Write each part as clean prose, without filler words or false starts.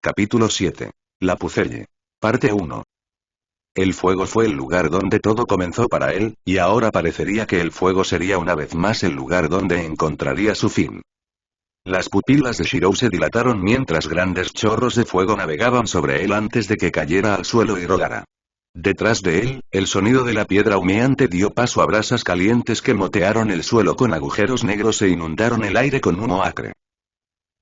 Capítulo 7. La Pucelle. Parte 1. El fuego fue el lugar donde todo comenzó para él, y ahora parecería que el fuego sería una vez más el lugar donde encontraría su fin. Las pupilas de Shirou se dilataron mientras grandes chorros de fuego navegaban sobre él antes de que cayera al suelo y rodara. Detrás de él, el sonido de la piedra humeante dio paso a brasas calientes que motearon el suelo con agujeros negros e inundaron el aire con humo acre.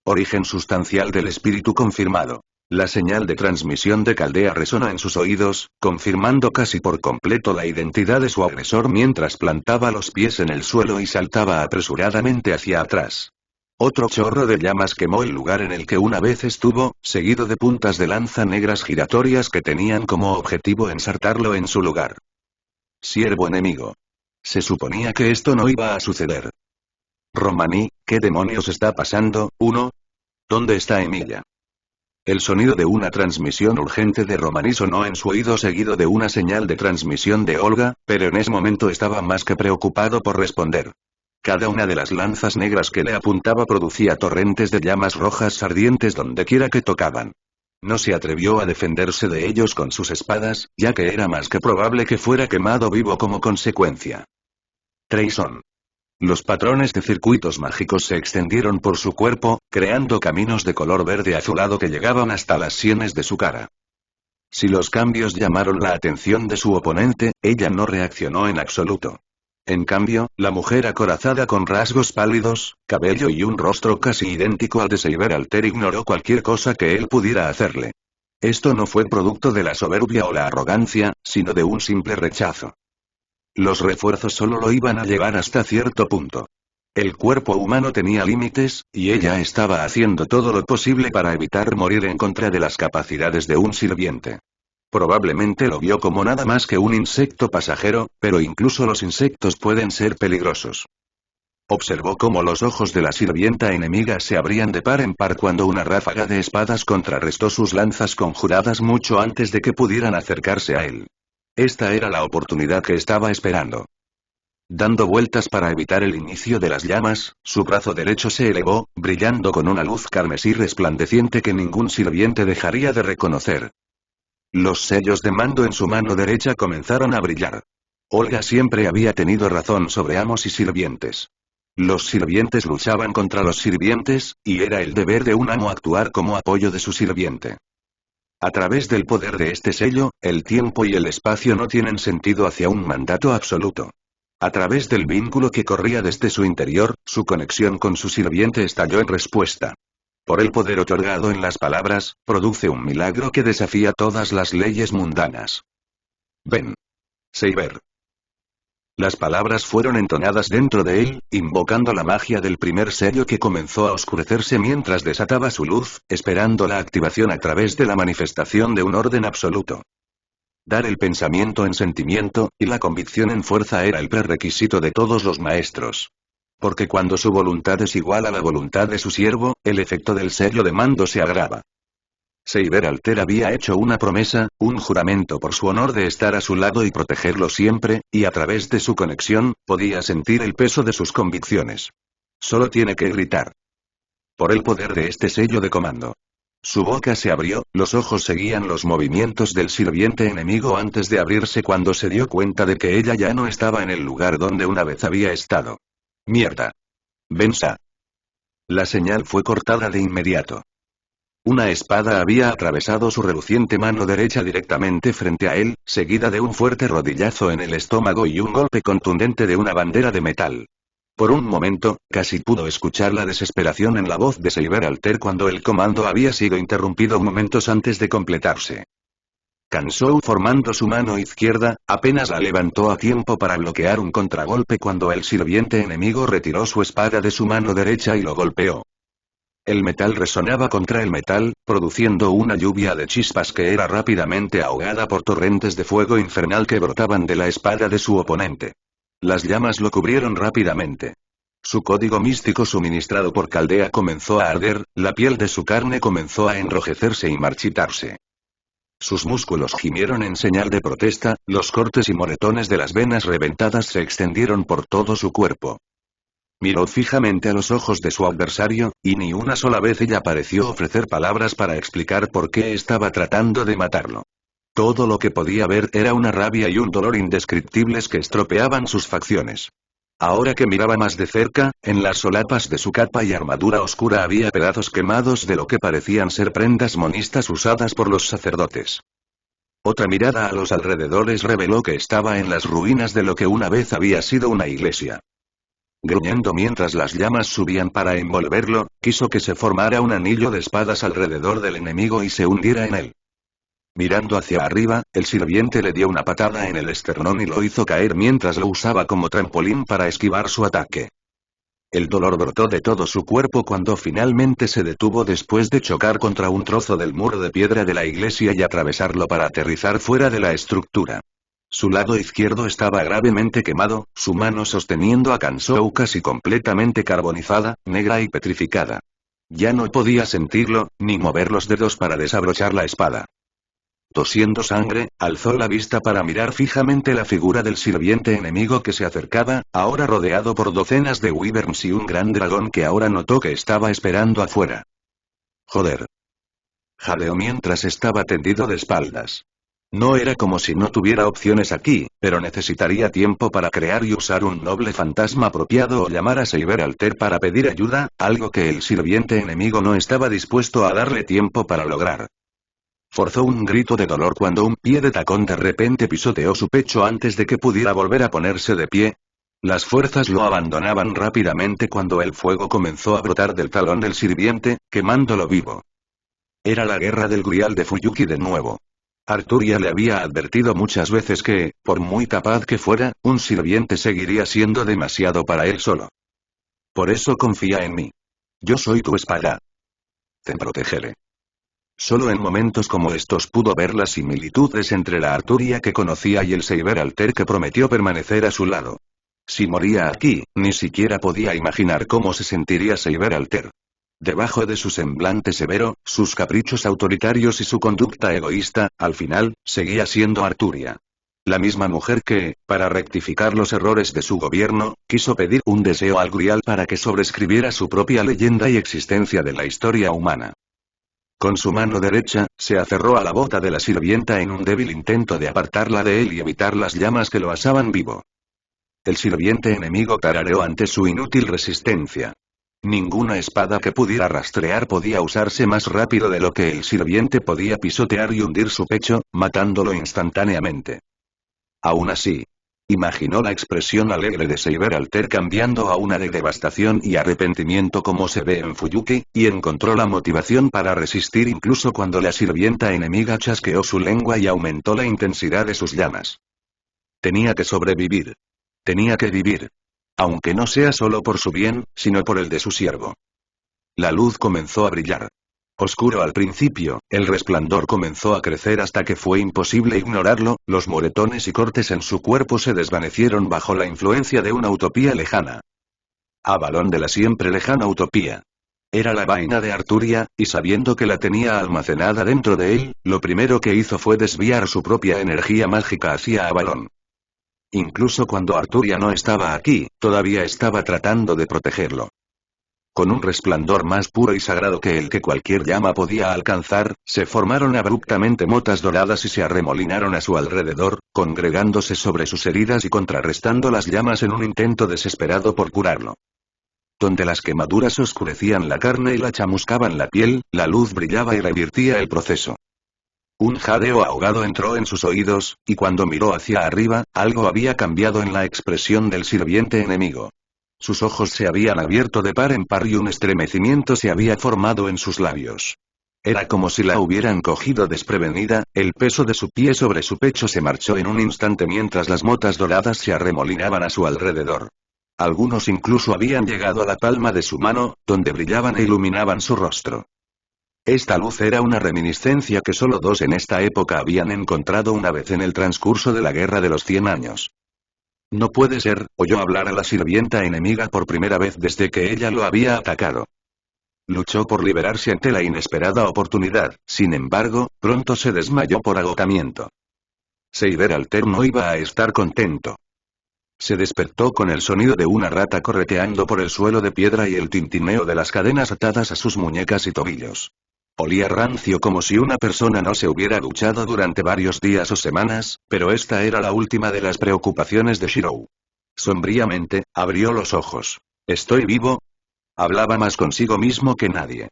Origen sustancial del espíritu confirmado. La señal de transmisión de Caldea resonó en sus oídos, confirmando casi por completo la identidad de su agresor mientras plantaba los pies en el suelo y saltaba apresuradamente hacia atrás. Otro chorro de llamas quemó el lugar en el que una vez estuvo, seguido de puntas de lanza negras giratorias que tenían como objetivo ensartarlo en su lugar. Siervo enemigo. Se suponía que esto no iba a suceder. Romaní, ¿qué demonios está pasando? ¿Dónde está Emilia? El sonido de una transmisión urgente de Romaní sonó en su oído seguido de una señal de transmisión de Olga, pero en ese momento estaba más que preocupado por responder. Cada una de las lanzas negras que le apuntaba producía torrentes de llamas rojas ardientes dondequiera que tocaban. No se atrevió a defenderse de ellos con sus espadas, ya que era más que probable que fuera quemado vivo como consecuencia. Trayson. Los patrones de circuitos mágicos se extendieron por su cuerpo, creando caminos de color verde azulado que llegaban hasta las sienes de su cara. Si los cambios llamaron la atención de su oponente, ella no reaccionó en absoluto. En cambio, la mujer acorazada con rasgos pálidos, cabello y un rostro casi idéntico al de Saber Alter ignoró cualquier cosa que él pudiera hacerle. Esto no fue producto de la soberbia o la arrogancia, sino de un simple rechazo. Los refuerzos solo lo iban a llevar hasta cierto punto. El cuerpo humano tenía límites, y ella estaba haciendo todo lo posible para evitar morir en contra de las capacidades de un sirviente. Probablemente lo vio como nada más que un insecto pasajero, pero incluso los insectos pueden ser peligrosos. Observó cómo los ojos de la sirvienta enemiga se abrían de par en par cuando una ráfaga de espadas contrarrestó sus lanzas conjuradas mucho antes de que pudieran acercarse a él. Esta era la oportunidad que estaba esperando. Dando vueltas para evitar el inicio de las llamas, su brazo derecho se elevó, brillando con una luz carmesí resplandeciente que ningún sirviente dejaría de reconocer. Los sellos de mando en su mano derecha comenzaron a brillar. Olga siempre había tenido razón sobre amos y sirvientes. Los sirvientes luchaban contra los sirvientes, y era el deber de un amo actuar como apoyo de su sirviente. A través del poder de este sello, el tiempo y el espacio no tienen sentido hacia un mandato absoluto. A través del vínculo que corría desde su interior, su conexión con su sirviente estalló en respuesta. Por el poder otorgado en las palabras, produce un milagro que desafía todas las leyes mundanas. Ven. Saber. Las palabras fueron entonadas dentro de él, invocando la magia del primer sello que comenzó a oscurecerse mientras desataba su luz, esperando la activación a través de la manifestación de un orden absoluto. Dar el pensamiento en sentimiento, y la convicción en fuerza era el prerequisito de todos los maestros. Porque cuando su voluntad es igual a la voluntad de su siervo, el efecto del sello de mando se agrava. Saber Alter había hecho una promesa, un juramento por su honor de estar a su lado y protegerlo siempre, y a través de su conexión, podía sentir el peso de sus convicciones. Solo tiene que gritar. Por el poder de este sello de comando. Su boca se abrió, los ojos seguían los movimientos del sirviente enemigo antes de abrirse cuando se dio cuenta de que ella ya no estaba en el lugar donde una vez había estado. Mierda. Bensa. La señal fue cortada de inmediato. Una espada había atravesado su reluciente mano derecha directamente frente a él, seguida de un fuerte rodillazo en el estómago y un golpe contundente de una bandera de metal. Por un momento, casi pudo escuchar la desesperación en la voz de Saber Alter cuando el comando había sido interrumpido momentos antes de completarse. Kansou formando su mano izquierda, apenas la levantó a tiempo para bloquear un contragolpe cuando el sirviente enemigo retiró su espada de su mano derecha y lo golpeó. El metal resonaba contra el metal, produciendo una lluvia de chispas que era rápidamente ahogada por torrentes de fuego infernal que brotaban de la espada de su oponente. Las llamas lo cubrieron rápidamente. Su código místico suministrado por Caldea comenzó a arder, la piel de su carne comenzó a enrojecerse y marchitarse. Sus músculos gimieron en señal de protesta, los cortes y moretones de las venas reventadas se extendieron por todo su cuerpo. Miró fijamente a los ojos de su adversario, y ni una sola vez ella pareció ofrecer palabras para explicar por qué estaba tratando de matarlo. Todo lo que podía ver era una rabia y un dolor indescriptibles que estropeaban sus facciones. Ahora que miraba más de cerca, en las solapas de su capa y armadura oscura había pedazos quemados de lo que parecían ser prendas monistas usadas por los sacerdotes. Otra mirada a los alrededores reveló que estaba en las ruinas de lo que una vez había sido una iglesia. Gruñendo mientras las llamas subían para envolverlo, quiso que se formara un anillo de espadas alrededor del enemigo y se hundiera en él. Mirando hacia arriba, el sirviente le dio una patada en el esternón y lo hizo caer mientras lo usaba como trampolín para esquivar su ataque. El dolor brotó de todo su cuerpo cuando finalmente se detuvo después de chocar contra un trozo del muro de piedra de la iglesia y atravesarlo para aterrizar fuera de la estructura. Su lado izquierdo estaba gravemente quemado, su mano sosteniendo a Kansou casi completamente carbonizada, negra y petrificada. Ya no podía sentirlo, ni mover los dedos para desabrochar la espada. Tosiendo sangre, alzó la vista para mirar fijamente la figura del sirviente enemigo que se acercaba, ahora rodeado por docenas de wyverns y un gran dragón que ahora notó que estaba esperando afuera. Joder. Jadeó mientras estaba tendido de espaldas. No era como si no tuviera opciones aquí, pero necesitaría tiempo para crear y usar un noble fantasma apropiado o llamar a Saber Alter para pedir ayuda, algo que el sirviente enemigo no estaba dispuesto a darle tiempo para lograr. Forzó un grito de dolor cuando un pie de tacón de repente pisoteó su pecho antes de que pudiera volver a ponerse de pie. Las fuerzas lo abandonaban rápidamente cuando el fuego comenzó a brotar del talón del sirviente, quemándolo vivo. Era la guerra del Grial de Fuyuki de nuevo. Arturia le había advertido muchas veces que, por muy capaz que fuera, un sirviente seguiría siendo demasiado para él solo. Por eso confía en mí. Yo soy tu espada. Te protegeré. Solo en momentos como estos pudo ver las similitudes entre la Arturia que conocía y el Saber Alter que prometió permanecer a su lado. Si moría aquí, ni siquiera podía imaginar cómo se sentiría Saber Alter. Debajo de su semblante severo, sus caprichos autoritarios y su conducta egoísta, al final, seguía siendo Arturia. La misma mujer que, para rectificar los errores de su gobierno, quiso pedir un deseo al Grial para que sobreescribiera su propia leyenda y existencia de la historia humana. Con su mano derecha, se aferró a la bota de la sirvienta en un débil intento de apartarla de él y evitar las llamas que lo asaban vivo. El sirviente enemigo tarareó ante su inútil resistencia. Ninguna espada que pudiera rastrear podía usarse más rápido de lo que el sirviente podía pisotear y hundir su pecho, matándolo instantáneamente. Aún así, imaginó la expresión alegre de Saber Alter cambiando a una de devastación y arrepentimiento como se ve en Fuyuki, y encontró la motivación para resistir incluso cuando la sirvienta enemiga chasqueó su lengua y aumentó la intensidad de sus llamas. Tenía que sobrevivir. Tenía que vivir. Aunque no sea solo por su bien, sino por el de su siervo. La luz comenzó a brillar. Oscuro al principio, el resplandor comenzó a crecer hasta que fue imposible ignorarlo, los moretones y cortes en su cuerpo se desvanecieron bajo la influencia de una utopía lejana. Avalón de la siempre lejana utopía. Era la vaina de Arturia, y sabiendo que la tenía almacenada dentro de él, lo primero que hizo fue desviar su propia energía mágica hacia Avalón. Incluso cuando Arturia no estaba aquí, todavía estaba tratando de protegerlo. Con un resplandor más puro y sagrado que el que cualquier llama podía alcanzar, se formaron abruptamente motas doradas y se arremolinaron a su alrededor, congregándose sobre sus heridas y contrarrestando las llamas en un intento desesperado por curarlo. Donde las quemaduras oscurecían la carne y la chamuscaban la piel, la luz brillaba y revirtía el proceso. Un jadeo ahogado entró en sus oídos, y cuando miró hacia arriba, algo había cambiado en la expresión del sirviente enemigo. Sus ojos se habían abierto de par en par y un estremecimiento se había formado en sus labios. Era como si la hubieran cogido desprevenida, el peso de su pie sobre su pecho se marchó en un instante mientras las motas doradas se arremolinaban a su alrededor. Algunos incluso habían llegado a la palma de su mano, donde brillaban e iluminaban su rostro. Esta luz era una reminiscencia que solo dos en esta época habían encontrado una vez en el transcurso de la Guerra de los 100 años. No puede ser, oyó hablar a la sirvienta enemiga por primera vez desde que ella lo había atacado. Luchó por liberarse ante la inesperada oportunidad, sin embargo, pronto se desmayó por agotamiento. Saber Alter no iba a estar contento. Se despertó con el sonido de una rata correteando por el suelo de piedra y el tintineo de las cadenas atadas a sus muñecas y tobillos. Olía rancio como si una persona no se hubiera duchado durante varios días o semanas, pero esta era la última de las preocupaciones de Shirou. Sombríamente, abrió los ojos. ¿Estoy vivo? Hablaba más consigo mismo que nadie.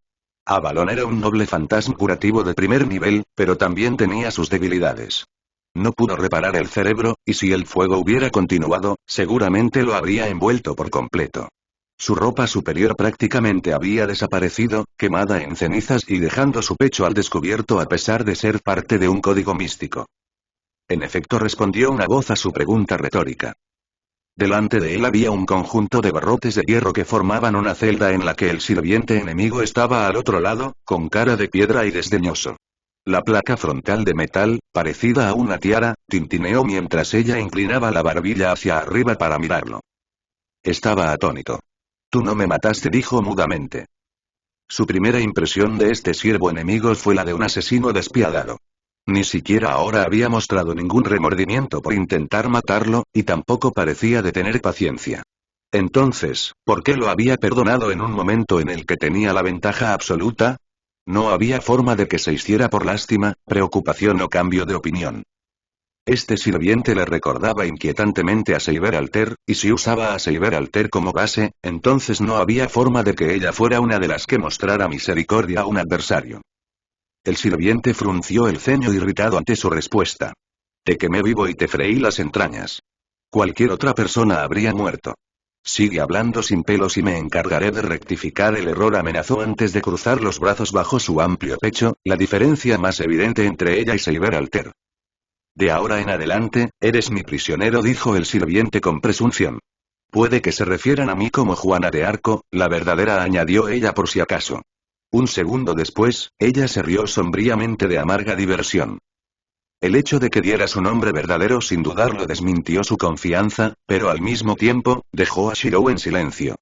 Avalon era un noble fantasma curativo de primer nivel, pero también tenía sus debilidades. No pudo reparar el cerebro, y si el fuego hubiera continuado, seguramente lo habría envuelto por completo. Su ropa superior prácticamente había desaparecido, quemada en cenizas y dejando su pecho al descubierto a pesar de ser parte de un código místico. En efecto, respondió una voz a su pregunta retórica. Delante de él había un conjunto de barrotes de hierro que formaban una celda en la que el sirviente enemigo estaba al otro lado, con cara de piedra y desdeñoso. La placa frontal de metal, parecida a una tiara, tintineó mientras ella inclinaba la barbilla hacia arriba para mirarlo. Estaba atónito. Tú no me mataste, dijo mudamente. Su primera impresión de este siervo enemigo fue la de un asesino despiadado. Ni siquiera ahora había mostrado ningún remordimiento por intentar matarlo, y tampoco parecía de tener paciencia. Entonces, ¿por qué lo había perdonado en un momento en el que tenía la ventaja absoluta? No había forma de que se hiciera por lástima, preocupación o cambio de opinión. Este sirviente le recordaba inquietantemente a Seiber Alter, y si usaba a Seiber Alter como base, entonces no había forma de que ella fuera una de las que mostrara misericordia a un adversario. El sirviente frunció el ceño irritado ante su respuesta. Te quemé vivo y te freí las entrañas. Cualquier otra persona habría muerto. Sigue hablando sin pelos y me encargaré de rectificar el error, amenazó antes de cruzar los brazos bajo su amplio pecho, la diferencia más evidente entre ella y Seiber Alter. De ahora en adelante, eres mi prisionero, dijo el sirviente con presunción. Puede que se refieran a mí como Juana de Arco, la verdadera, añadió ella por si acaso. Un segundo después, ella se rió sombríamente de amarga diversión. El hecho de que diera su nombre verdadero sin dudarlo desmintió su confianza, pero al mismo tiempo, dejó a Shirou en silencio.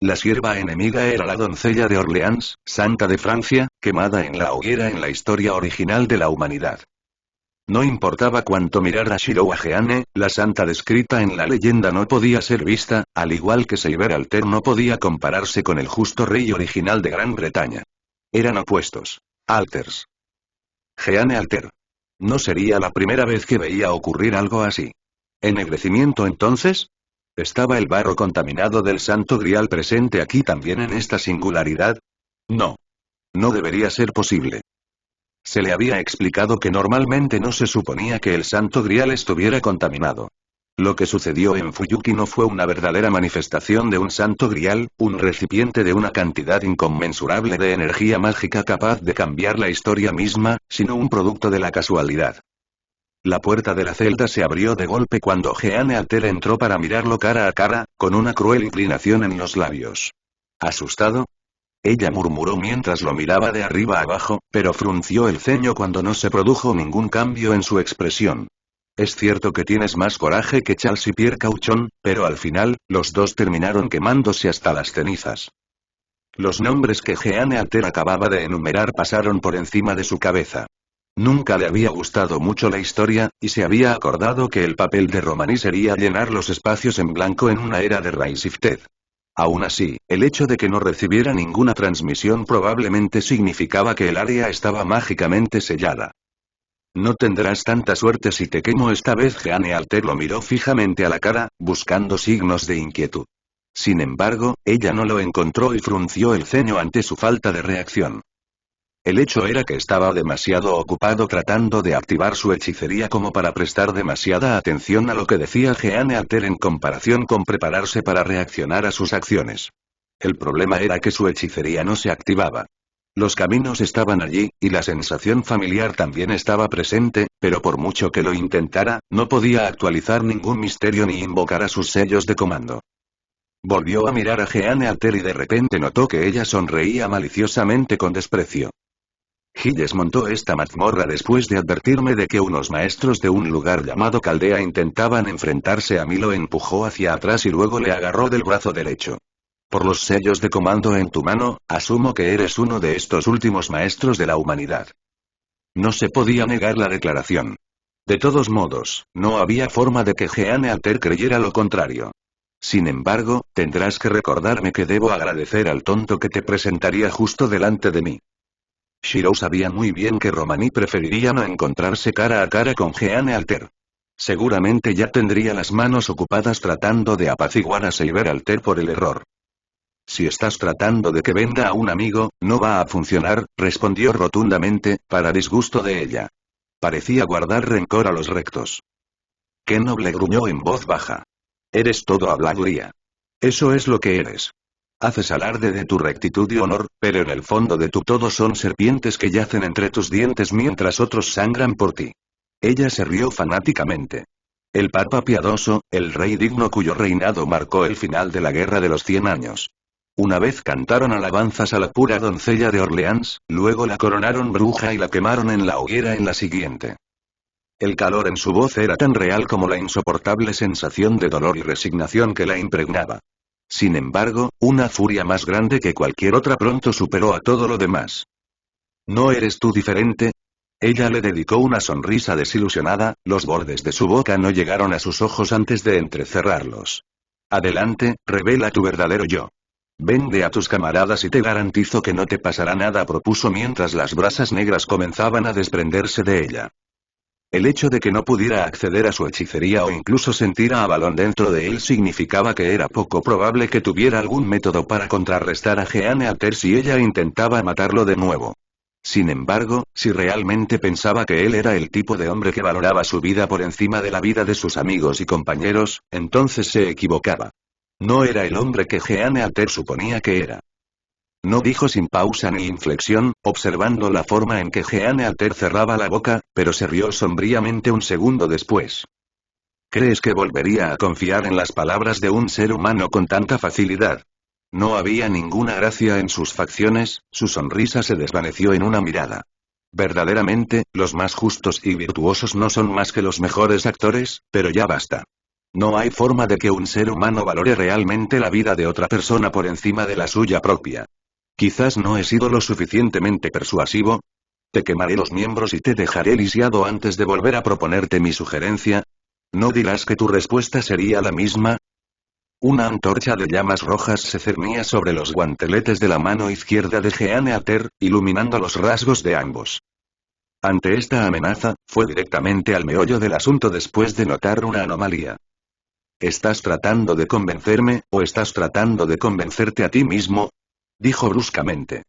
La sierva enemiga era la doncella de Orleans, santa de Francia, quemada en la hoguera en la historia original de la humanidad. No importaba cuánto mirar a Shirou, a Jeanne, la santa descrita en la leyenda no podía ser vista, al igual que Seiber Alter no podía compararse con el justo rey original de Gran Bretaña. Eran opuestos. Alters. Jeanne Alter. No sería la primera vez que veía ocurrir algo así. ¿Ennegrecimiento entonces? ¿Estaba el barro contaminado del Santo Grial presente aquí también en esta singularidad? No. No debería ser posible. Se le había explicado que normalmente no se suponía que el Santo Grial estuviera contaminado. Lo que sucedió en Fuyuki no fue una verdadera manifestación de un Santo Grial, un recipiente de una cantidad inconmensurable de energía mágica capaz de cambiar la historia misma, sino un producto de la casualidad. La puerta de la celda se abrió de golpe cuando Jeanne Alter entró para mirarlo cara a cara, con una cruel inclinación en los labios. ¿Asustado? Ella murmuró mientras lo miraba de arriba abajo, pero frunció el ceño cuando no se produjo ningún cambio en su expresión. Es cierto que tienes más coraje que Charles y Pierre Cauchon, pero al final, los dos terminaron quemándose hasta las cenizas. Los nombres que Jeanne Alter acababa de enumerar pasaron por encima de su cabeza. Nunca le había gustado mucho la historia, y se había acordado que el papel de Romani sería llenar los espacios en blanco en una era de Raisifted. Aún así, el hecho de que no recibiera ninguna transmisión probablemente significaba que el área estaba mágicamente sellada. No tendrás tanta suerte si te quemo esta vez. Jeanne Alter lo miró fijamente a la cara, buscando signos de inquietud. Sin embargo, ella no lo encontró y frunció el ceño ante su falta de reacción. El hecho era que estaba demasiado ocupado tratando de activar su hechicería como para prestar demasiada atención a lo que decía Jeanne Alter en comparación con prepararse para reaccionar a sus acciones. El problema era que su hechicería no se activaba. Los caminos estaban allí, y la sensación familiar también estaba presente, pero por mucho que lo intentara, no podía actualizar ningún misterio ni invocar a sus sellos de comando. Volvió a mirar a Jeanne Alter y de repente notó que ella sonreía maliciosamente con desprecio. Gilles montó esta mazmorra después de advertirme de que unos maestros de un lugar llamado Caldea intentaban enfrentarse a mí. Lo empujó hacia atrás y luego le agarró del brazo derecho. Por los sellos de comando en tu mano, asumo que eres uno de estos últimos maestros de la humanidad. No se podía negar la declaración. De todos modos, no había forma de que Jeanne Alter creyera lo contrario. Sin embargo, tendrás que recordarme que debo agradecer al tonto que te presentaría justo delante de mí. Shirou sabía muy bien que Romani preferiría no encontrarse cara a cara con Jeanne Alter. Seguramente ya tendría las manos ocupadas tratando de apaciguar a Saber Alter por el error. Si estás tratando de que venda a un amigo, no va a funcionar, respondió rotundamente, para disgusto de ella. Parecía guardar rencor a los rectos. Qué noble, gruñó en voz baja. Eres todo habladuría. Eso es lo que eres. Haces alarde de tu rectitud y honor, pero en el fondo de tu todo son serpientes que yacen entre tus dientes mientras otros sangran por ti. Ella se rió fanáticamente. El Papa piadoso, el rey digno cuyo reinado marcó el final de la Guerra de los 100 años. Una vez cantaron alabanzas a la pura doncella de Orleans, luego la coronaron bruja y la quemaron en la hoguera en la siguiente. El calor en su voz era tan real como la insoportable sensación de dolor y resignación que la impregnaba. Sin embargo, una furia más grande que cualquier otra pronto superó a todo lo demás. ¿No eres tú diferente? Ella le dedicó una sonrisa desilusionada, los bordes de su boca no llegaron a sus ojos antes de entrecerrarlos. Adelante, revela tu verdadero yo. Vende a tus camaradas y te garantizo que no te pasará nada, propuso mientras las brasas negras comenzaban a desprenderse de ella. El hecho de que no pudiera acceder a su hechicería o incluso sentir a Avalon dentro de él significaba que era poco probable que tuviera algún método para contrarrestar a Jeanne Alter si ella intentaba matarlo de nuevo. Sin embargo, si realmente pensaba que él era el tipo de hombre que valoraba su vida por encima de la vida de sus amigos y compañeros, entonces se equivocaba. No era el hombre que Jeanne Alter suponía que era. No dijo sin pausa ni inflexión, observando la forma en que Jeanne Alter cerraba la boca, pero se rió sombríamente un segundo después. ¿Crees que volvería a confiar en las palabras de un ser humano con tanta facilidad? No había ninguna gracia en sus facciones, su sonrisa se desvaneció en una mirada. Verdaderamente, los más justos y virtuosos no son más que los mejores actores, pero ya basta. No hay forma de que un ser humano valore realmente la vida de otra persona por encima de la suya propia. Quizás no he sido lo suficientemente persuasivo. Te quemaré los miembros y te dejaré lisiado antes de volver a proponerte mi sugerencia. ¿No dirás que tu respuesta sería la misma? Una antorcha de llamas rojas se cernía sobre los guanteletes de la mano izquierda de Jeanne Alter, iluminando los rasgos de ambos. Ante esta amenaza, fue directamente al meollo del asunto después de notar una anomalía. ¿Estás tratando de convencerme, o estás tratando de convencerte a ti mismo? Dijo bruscamente.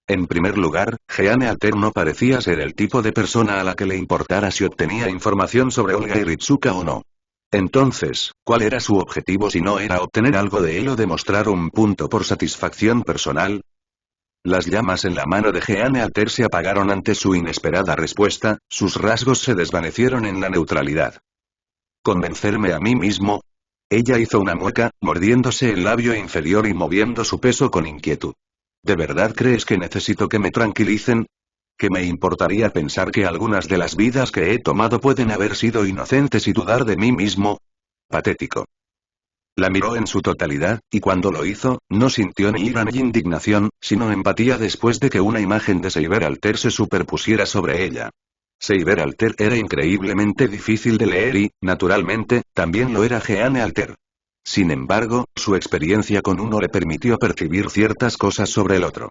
En primer lugar, Jeanne Alter no parecía ser el tipo de persona a la que le importara si obtenía información sobre Olga y Ritsuka o no. Entonces, ¿cuál era su objetivo si no era obtener algo de él o demostrar un punto por satisfacción personal? Las llamas en la mano de Jeanne Alter se apagaron ante su inesperada respuesta, sus rasgos se desvanecieron en la neutralidad. ¿Convencerme a mí mismo? Ella hizo una mueca, mordiéndose el labio inferior y moviendo su peso con inquietud. ¿De verdad crees que necesito que me tranquilicen? ¿Que me importaría pensar que algunas de las vidas que he tomado pueden haber sido inocentes y dudar de mí mismo? Patético. La miró en su totalidad, y cuando lo hizo, no sintió ni ira ni indignación, sino empatía después de que una imagen de Saber Alter se superpusiera sobre ella. Saber Alter era increíblemente difícil de leer y, naturalmente, también lo era Jeanne Alter. Sin embargo, su experiencia con uno le permitió percibir ciertas cosas sobre el otro.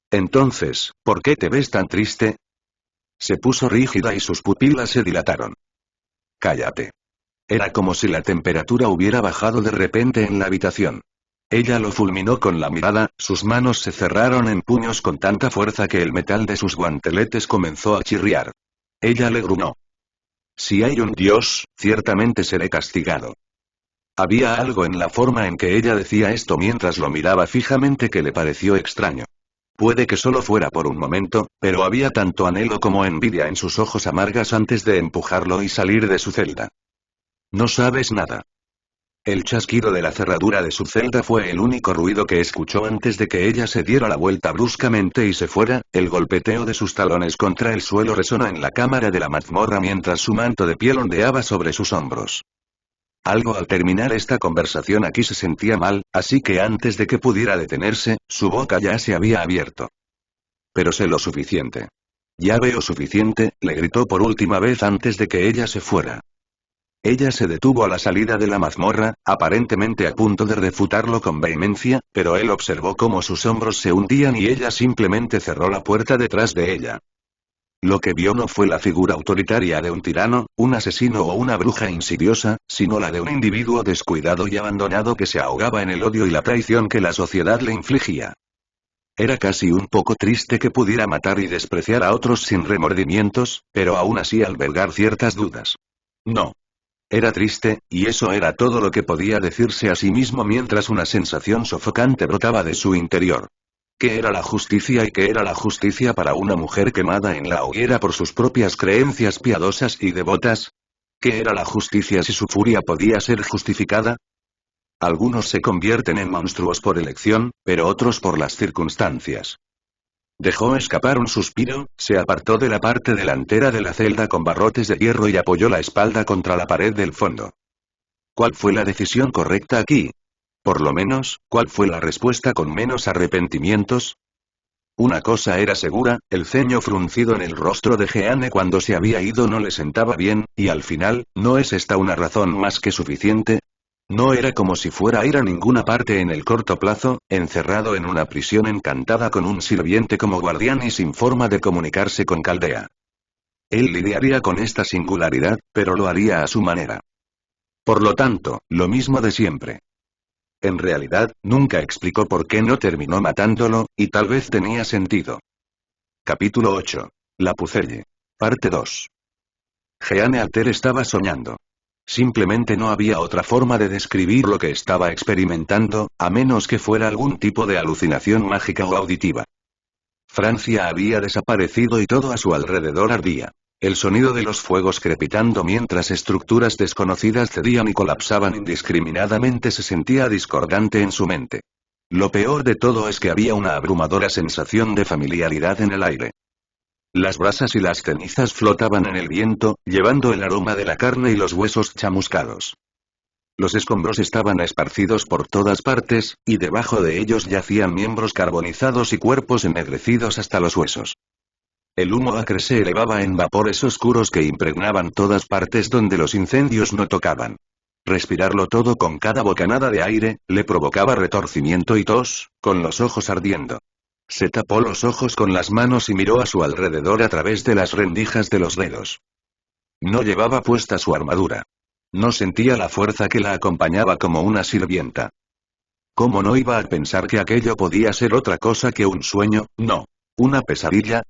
Entonces, ¿por qué te ves tan triste? Se puso rígida y sus pupilas se dilataron. Cállate. Era como si la temperatura hubiera bajado de repente en la habitación. Ella lo fulminó con la mirada, sus manos se cerraron en puños con tanta fuerza que el metal de sus guanteletes comenzó a chirriar. Ella le gruñó. Si hay un Dios, ciertamente seré castigado. Había algo en la forma en que ella decía esto mientras lo miraba fijamente que le pareció extraño. Puede que solo fuera por un momento, pero había tanto anhelo como envidia en sus ojos amargas antes de empujarlo y salir de su celda. No sabes nada. El chasquido de la cerradura de su celda fue el único ruido que escuchó antes de que ella se diera la vuelta bruscamente y se fuera. El golpeteo de sus talones contra el suelo resonó en la cámara de la mazmorra mientras su manto de piel ondeaba sobre sus hombros. Algo al terminar esta conversación aquí se sentía mal, así que antes de que pudiera detenerse, su boca ya se había abierto. Pero sé lo suficiente. Ya veo suficiente, le gritó por última vez antes de que ella se fuera. Ella se detuvo a la salida de la mazmorra, aparentemente a punto de refutarlo con vehemencia, pero él observó cómo sus hombros se hundían y ella simplemente cerró la puerta detrás de ella. Lo que vio no fue la figura autoritaria de un tirano, un asesino o una bruja insidiosa, sino la de un individuo descuidado y abandonado que se ahogaba en el odio y la traición que la sociedad le infligía. Era casi un poco triste que pudiera matar y despreciar a otros sin remordimientos, pero aún así albergar ciertas dudas. No. Era triste, y eso era todo lo que podía decirse a sí mismo mientras una sensación sofocante brotaba de su interior. ¿Qué era la justicia y qué era la justicia para una mujer quemada en la hoguera por sus propias creencias piadosas y devotas? ¿Qué era la justicia si su furia podía ser justificada? Algunos se convierten en monstruos por elección, pero otros por las circunstancias. Dejó escapar un suspiro, se apartó de la parte delantera de la celda con barrotes de hierro y apoyó la espalda contra la pared del fondo. ¿Cuál fue la decisión correcta aquí? Por lo menos, ¿cuál fue la respuesta con menos arrepentimientos? Una cosa era segura, el ceño fruncido en el rostro de Jeanne cuando se había ido no le sentaba bien, y al final, ¿no es esta una razón más que suficiente? No era como si fuera a ir a ninguna parte en el corto plazo, encerrado en una prisión encantada con un sirviente como guardián y sin forma de comunicarse con Caldea. Él lidiaría con esta singularidad, pero lo haría a su manera. Por lo tanto, lo mismo de siempre. En realidad, nunca explicó por qué no terminó matándolo, y tal vez tenía sentido. Capítulo 8. La Pucelle. Parte 2. Jeanne Alter estaba soñando. Simplemente no había otra forma de describir lo que estaba experimentando, a menos que fuera algún tipo de alucinación mágica o auditiva. Francia había desaparecido y todo a su alrededor ardía. El sonido de los fuegos crepitando mientras estructuras desconocidas cedían y colapsaban indiscriminadamente se sentía discordante en su mente. Lo peor de todo es que había una abrumadora sensación de familiaridad en el aire. Las brasas y las cenizas flotaban en el viento, llevando el aroma de la carne y los huesos chamuscados. Los escombros estaban esparcidos por todas partes, y debajo de ellos yacían miembros carbonizados y cuerpos ennegrecidos hasta los huesos. El humo acre se elevaba en vapores oscuros que impregnaban todas partes donde los incendios no tocaban. Respirarlo todo con cada bocanada de aire, le provocaba retorcimiento y tos, con los ojos ardiendo. Se tapó los ojos con las manos y miró a su alrededor a través de las rendijas de los dedos. No llevaba puesta su armadura. No sentía la fuerza que la acompañaba como una sirvienta. ¿Cómo no iba a pensar que aquello podía ser otra cosa que un sueño, no? ¿Una pesadilla?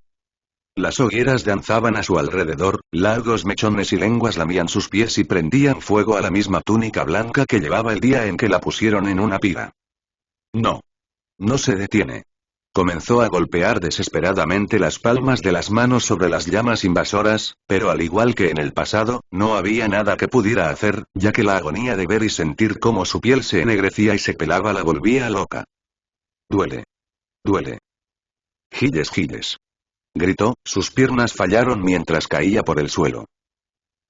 Las hogueras danzaban a su alrededor, largos mechones y lenguas lamían sus pies y prendían fuego a la misma túnica blanca que llevaba el día en que la pusieron en una pira. No. No se detiene. Comenzó a golpear desesperadamente las palmas de las manos sobre las llamas invasoras, pero al igual que en el pasado, no había nada que pudiera hacer, ya que la agonía de ver y sentir cómo su piel se ennegrecía y se pelaba la volvía loca. Duele. Duele. Gilles, Gilles. Gritó, sus piernas fallaron mientras caía por el suelo.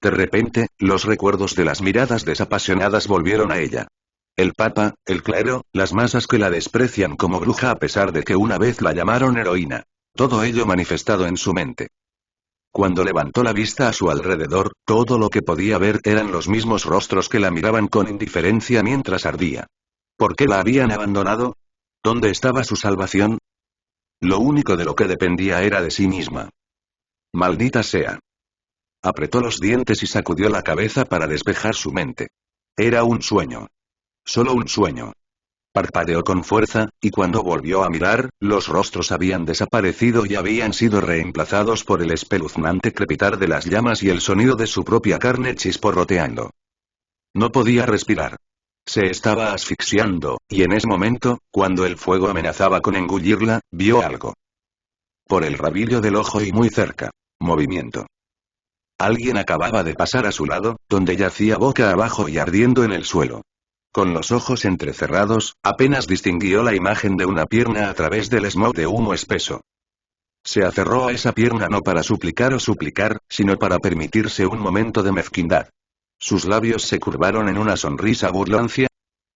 De repente, los recuerdos de las miradas desapasionadas volvieron a ella. El papa, el clero, las masas que la desprecian como bruja a pesar de que una vez la llamaron heroína. Todo ello manifestado en su mente. Cuando levantó la vista a su alrededor, todo lo que podía ver eran los mismos rostros que la miraban con indiferencia mientras ardía. ¿Por qué la habían abandonado? ¿Dónde estaba su salvación? Lo único de lo que dependía era de sí misma. Maldita sea. Apretó los dientes y sacudió la cabeza para despejar su mente. Era un sueño. Solo un sueño. Parpadeó con fuerza, y cuando volvió a mirar, los rostros habían desaparecido y habían sido reemplazados por el espeluznante crepitar de las llamas y el sonido de su propia carne chisporroteando. No podía respirar. Se estaba asfixiando, y en ese momento, cuando el fuego amenazaba con engullirla, vio algo. Por el rabillo del ojo y muy cerca. Movimiento. Alguien acababa de pasar a su lado, donde yacía boca abajo y ardiendo en el suelo. Con los ojos entrecerrados, apenas distinguió la imagen de una pierna a través del smog de humo espeso. Se aferró a esa pierna no para suplicar o suplicar, sino para permitirse un momento de mezquindad. Sus labios se curvaron en una sonrisa burlancia.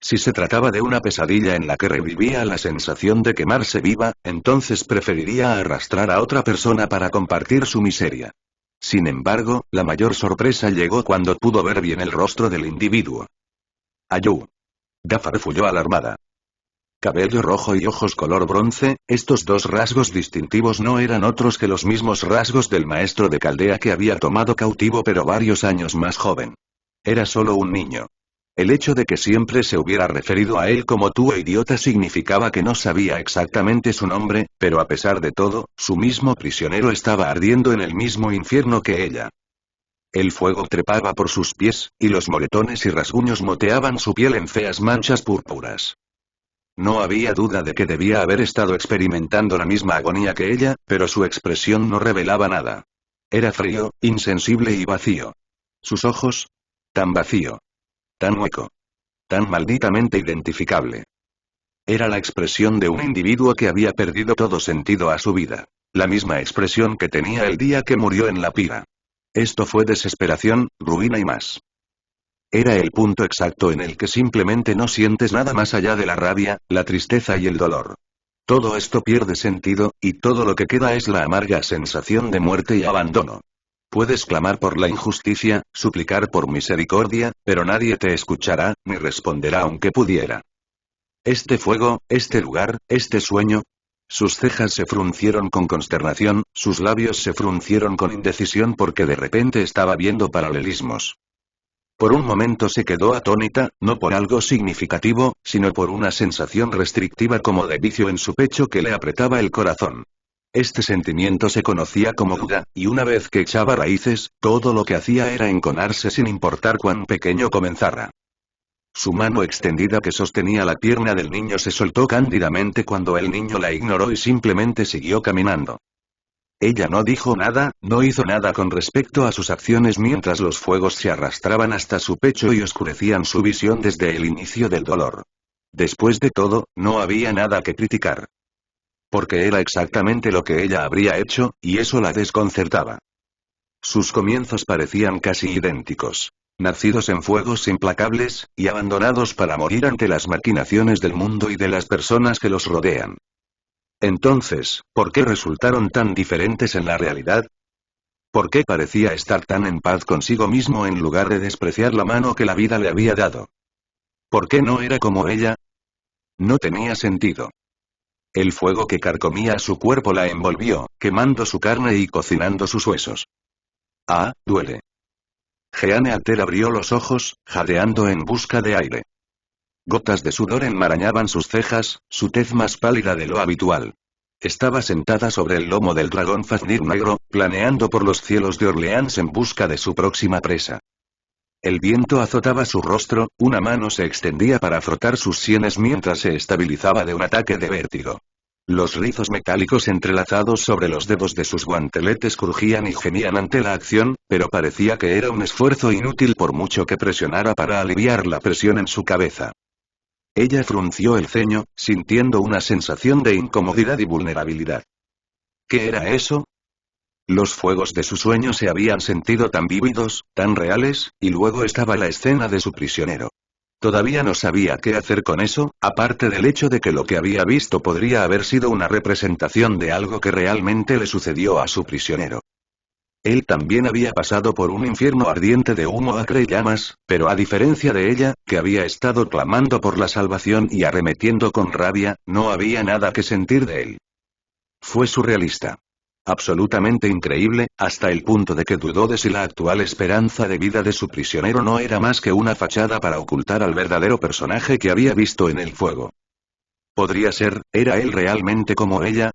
Si se trataba de una pesadilla en la que revivía la sensación de quemarse viva, entonces preferiría arrastrar a otra persona para compartir su miseria. Sin embargo, la mayor sorpresa llegó cuando pudo ver bien el rostro del individuo. Ayú. Dafa refugió alarmada. Cabello rojo y ojos color bronce, estos dos rasgos distintivos no eran otros que los mismos rasgos del maestro de Caldea que había tomado cautivo pero varios años más joven. Era solo un niño. El hecho de que siempre se hubiera referido a él como tú idiota significaba que no sabía exactamente su nombre, pero a pesar de todo, su mismo prisionero estaba ardiendo en el mismo infierno que ella. El fuego trepaba por sus pies, y los moretones y rasguños moteaban su piel en feas manchas púrpuras. No había duda de que debía haber estado experimentando la misma agonía que ella, pero su expresión no revelaba nada. Era frío, insensible y vacío. Sus ojos, tan vacío. Tan hueco. Tan malditamente identificable. Era la expresión de un individuo que había perdido todo sentido a su vida. La misma expresión que tenía el día que murió en la pira. Esto fue desesperación, ruina y más. Era el punto exacto en el que simplemente no sientes nada más allá de la rabia, la tristeza y el dolor. Todo esto pierde sentido, y todo lo que queda es la amarga sensación de muerte y abandono. Puedes clamar por la injusticia, suplicar por misericordia, pero nadie te escuchará, ni responderá aunque pudiera. Este fuego, este lugar, este sueño. Sus cejas se fruncieron con consternación, sus labios se fruncieron con indecisión porque de repente estaba viendo paralelismos. Por un momento se quedó atónita, no por algo significativo, sino por una sensación restrictiva como de vicio en su pecho que le apretaba el corazón. Este sentimiento se conocía como duda, y una vez que echaba raíces, todo lo que hacía era enconarse sin importar cuán pequeño comenzara. Su mano extendida que sostenía la pierna del niño se soltó cándidamente cuando el niño la ignoró y simplemente siguió caminando. Ella no dijo nada, no hizo nada con respecto a sus acciones mientras los fuegos se arrastraban hasta su pecho y oscurecían su visión desde el inicio del dolor. Después de todo, no había nada que criticar. Porque era exactamente lo que ella habría hecho, y eso la desconcertaba. Sus comienzos parecían casi idénticos. Nacidos en fuegos implacables, y abandonados para morir ante las maquinaciones del mundo y de las personas que los rodean. Entonces, ¿por qué resultaron tan diferentes en la realidad? ¿Por qué parecía estar tan en paz consigo mismo en lugar de despreciar la mano que la vida le había dado? ¿Por qué no era como ella? No tenía sentido. El fuego que carcomía su cuerpo la envolvió, quemando su carne y cocinando sus huesos. Ah, duele. Jeanne Alter abrió los ojos, jadeando en busca de aire. Gotas de sudor enmarañaban sus cejas, su tez más pálida de lo habitual. Estaba sentada sobre el lomo del dragón Fafnir negro, planeando por los cielos de Orleans en busca de su próxima presa. El viento azotaba su rostro, una mano se extendía para frotar sus sienes mientras se estabilizaba de un ataque de vértigo. Los rizos metálicos entrelazados sobre los dedos de sus guanteletes crujían y gemían ante la acción, pero parecía que era un esfuerzo inútil por mucho que presionara para aliviar la presión en su cabeza. Ella frunció el ceño, sintiendo una sensación de incomodidad y vulnerabilidad. ¿Qué era eso? Los fuegos de su sueño se habían sentido tan vívidos, tan reales, y luego estaba la escena de su prisionero. Todavía no sabía qué hacer con eso, aparte del hecho de que lo que había visto podría haber sido una representación de algo que realmente le sucedió a su prisionero. Él también había pasado por un infierno ardiente de humo acre y llamas, pero a diferencia de ella, que había estado clamando por la salvación y arremetiendo con rabia, no había nada que sentir de él. Fue surrealista. Absolutamente increíble, hasta el punto de que dudó de si la actual esperanza de vida de su prisionero no era más que una fachada para ocultar al verdadero personaje que había visto en el fuego. Podría ser, ¿era él realmente como ella?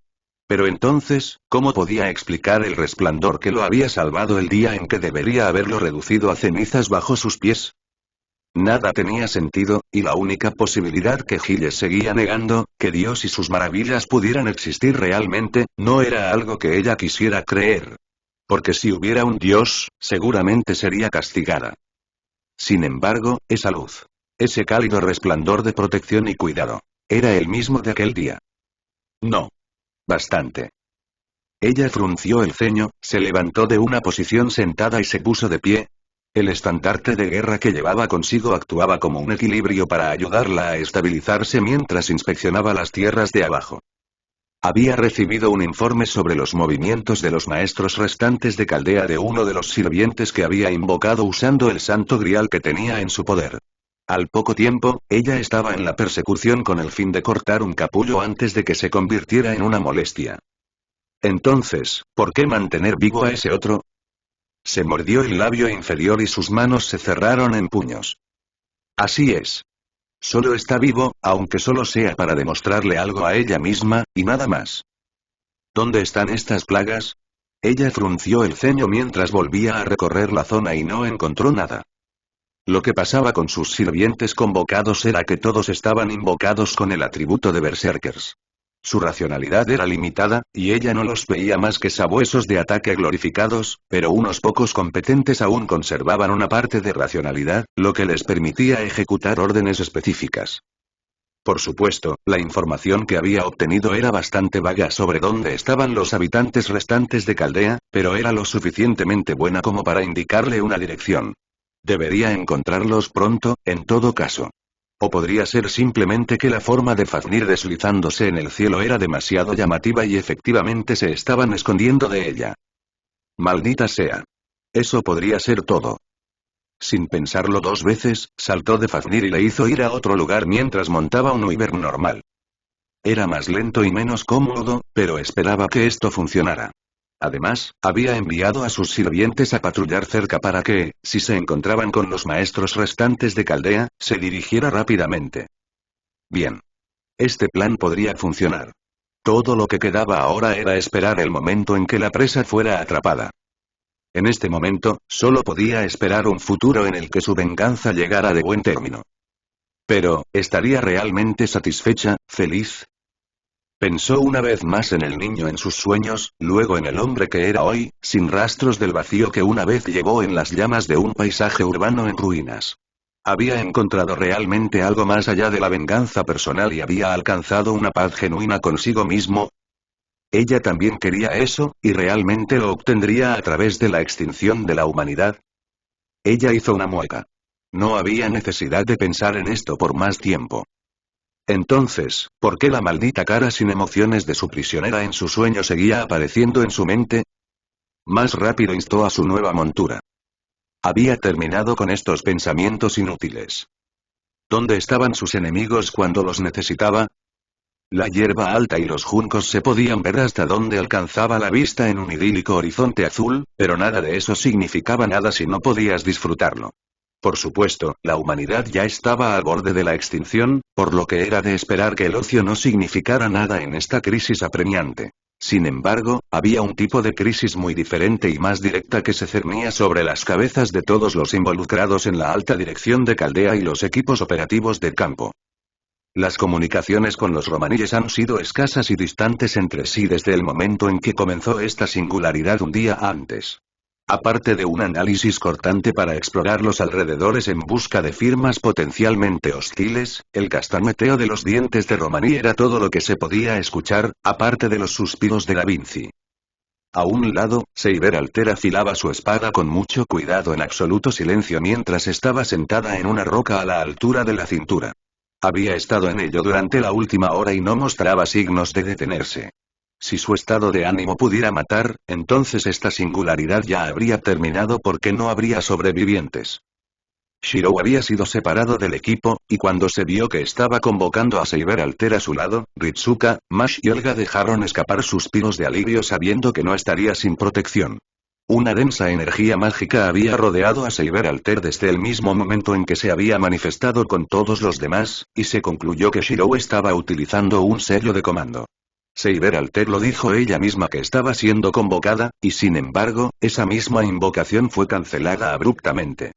Pero entonces, ¿cómo podía explicar el resplandor que lo había salvado el día en que debería haberlo reducido a cenizas bajo sus pies? Nada tenía sentido, y la única posibilidad que Giles seguía negando, que Dios y sus maravillas pudieran existir realmente, no era algo que ella quisiera creer. Porque si hubiera un Dios, seguramente sería castigada. Sin embargo, esa luz. Ese cálido resplandor de protección y cuidado. Era el mismo de aquel día. No. Bastante. Ella frunció el ceño, se levantó de una posición sentada y se puso de pie. El estandarte de guerra que llevaba consigo actuaba como un equilibrio para ayudarla a estabilizarse mientras inspeccionaba las tierras de abajo. Había recibido un informe sobre los movimientos de los maestros restantes de Caldea de uno de los sirvientes que había invocado usando el santo grial que tenía en su poder. Al poco tiempo, ella estaba en la persecución con el fin de cortar un capullo antes de que se convirtiera en una molestia. Entonces, ¿por qué mantener vivo a ese otro? Se mordió el labio inferior y sus manos se cerraron en puños. Así es. Solo está vivo, aunque solo sea para demostrarle algo a ella misma, y nada más. ¿Dónde están estas plagas? Ella frunció el ceño mientras volvía a recorrer la zona y no encontró nada. Lo que pasaba con sus sirvientes convocados era que todos estaban invocados con el atributo de berserkers. Su racionalidad era limitada, y ella no los veía más que sabuesos de ataque glorificados, pero unos pocos competentes aún conservaban una parte de racionalidad, lo que les permitía ejecutar órdenes específicas. Por supuesto, la información que había obtenido era bastante vaga sobre dónde estaban los habitantes restantes de Caldea, pero era lo suficientemente buena como para indicarle una dirección. Debería encontrarlos pronto, en todo caso. O podría ser simplemente que la forma de Fafnir deslizándose en el cielo era demasiado llamativa y efectivamente se estaban escondiendo de ella. Maldita sea. Eso podría ser todo. Sin pensarlo dos veces, saltó de Fafnir y le hizo ir a otro lugar mientras montaba un Wyvern normal. Era más lento y menos cómodo, pero esperaba que esto funcionara. Además, había enviado a sus sirvientes a patrullar cerca para que, si se encontraban con los maestros restantes de Caldea, se dirigiera rápidamente. Bien. Este plan podría funcionar. Todo lo que quedaba ahora era esperar el momento en que la presa fuera atrapada. En este momento, solo podía esperar un futuro en el que su venganza llegara de buen término. Pero, ¿estaría realmente satisfecha, feliz? Pensó una vez más en el niño en sus sueños, luego en el hombre que era hoy, sin rastros del vacío que una vez llevó en las llamas de un paisaje urbano en ruinas. Había encontrado realmente algo más allá de la venganza personal y había alcanzado una paz genuina consigo mismo. Ella también quería eso, y realmente lo obtendría a través de la extinción de la humanidad. Ella hizo una mueca. No había necesidad de pensar en esto por más tiempo. Entonces, ¿por qué la maldita cara sin emociones de su prisionera en su sueño seguía apareciendo en su mente? Más rápido instó a su nueva montura. Había terminado con estos pensamientos inútiles. ¿Dónde estaban sus enemigos cuando los necesitaba? La hierba alta y los juncos se podían ver hasta donde alcanzaba la vista en un idílico horizonte azul, pero nada de eso significaba nada si no podías disfrutarlo. Por supuesto, la humanidad ya estaba al borde de la extinción, por lo que era de esperar que el ocio no significara nada en esta crisis apremiante. Sin embargo, había un tipo de crisis muy diferente y más directa que se cernía sobre las cabezas de todos los involucrados en la alta dirección de Caldea y los equipos operativos de campo. Las comunicaciones con los romaníes han sido escasas y distantes entre sí desde el momento en que comenzó esta singularidad un día antes. Aparte de un análisis cortante para explorar los alrededores en busca de firmas potencialmente hostiles, el castañeteo de los dientes de Romaní era todo lo que se podía escuchar, aparte de los suspiros de Da Vinci. A un lado, Seiber Alter afilaba su espada con mucho cuidado en absoluto silencio mientras estaba sentada en una roca a la altura de la cintura. Había estado en ello durante la última hora y no mostraba signos de detenerse. Si su estado de ánimo pudiera matar, entonces esta singularidad ya habría terminado porque no habría sobrevivientes. Shirou había sido separado del equipo, y cuando se vio que estaba convocando a Seiber Alter a su lado, Ritsuka, Mash y Olga dejaron escapar suspiros de alivio sabiendo que no estaría sin protección. Una densa energía mágica había rodeado a Seiber Alter desde el mismo momento en que se había manifestado con todos los demás, y se concluyó que Shirou estaba utilizando un sello de comando. Seiber Alter lo dijo ella misma que estaba siendo convocada, y sin embargo, esa misma invocación fue cancelada abruptamente.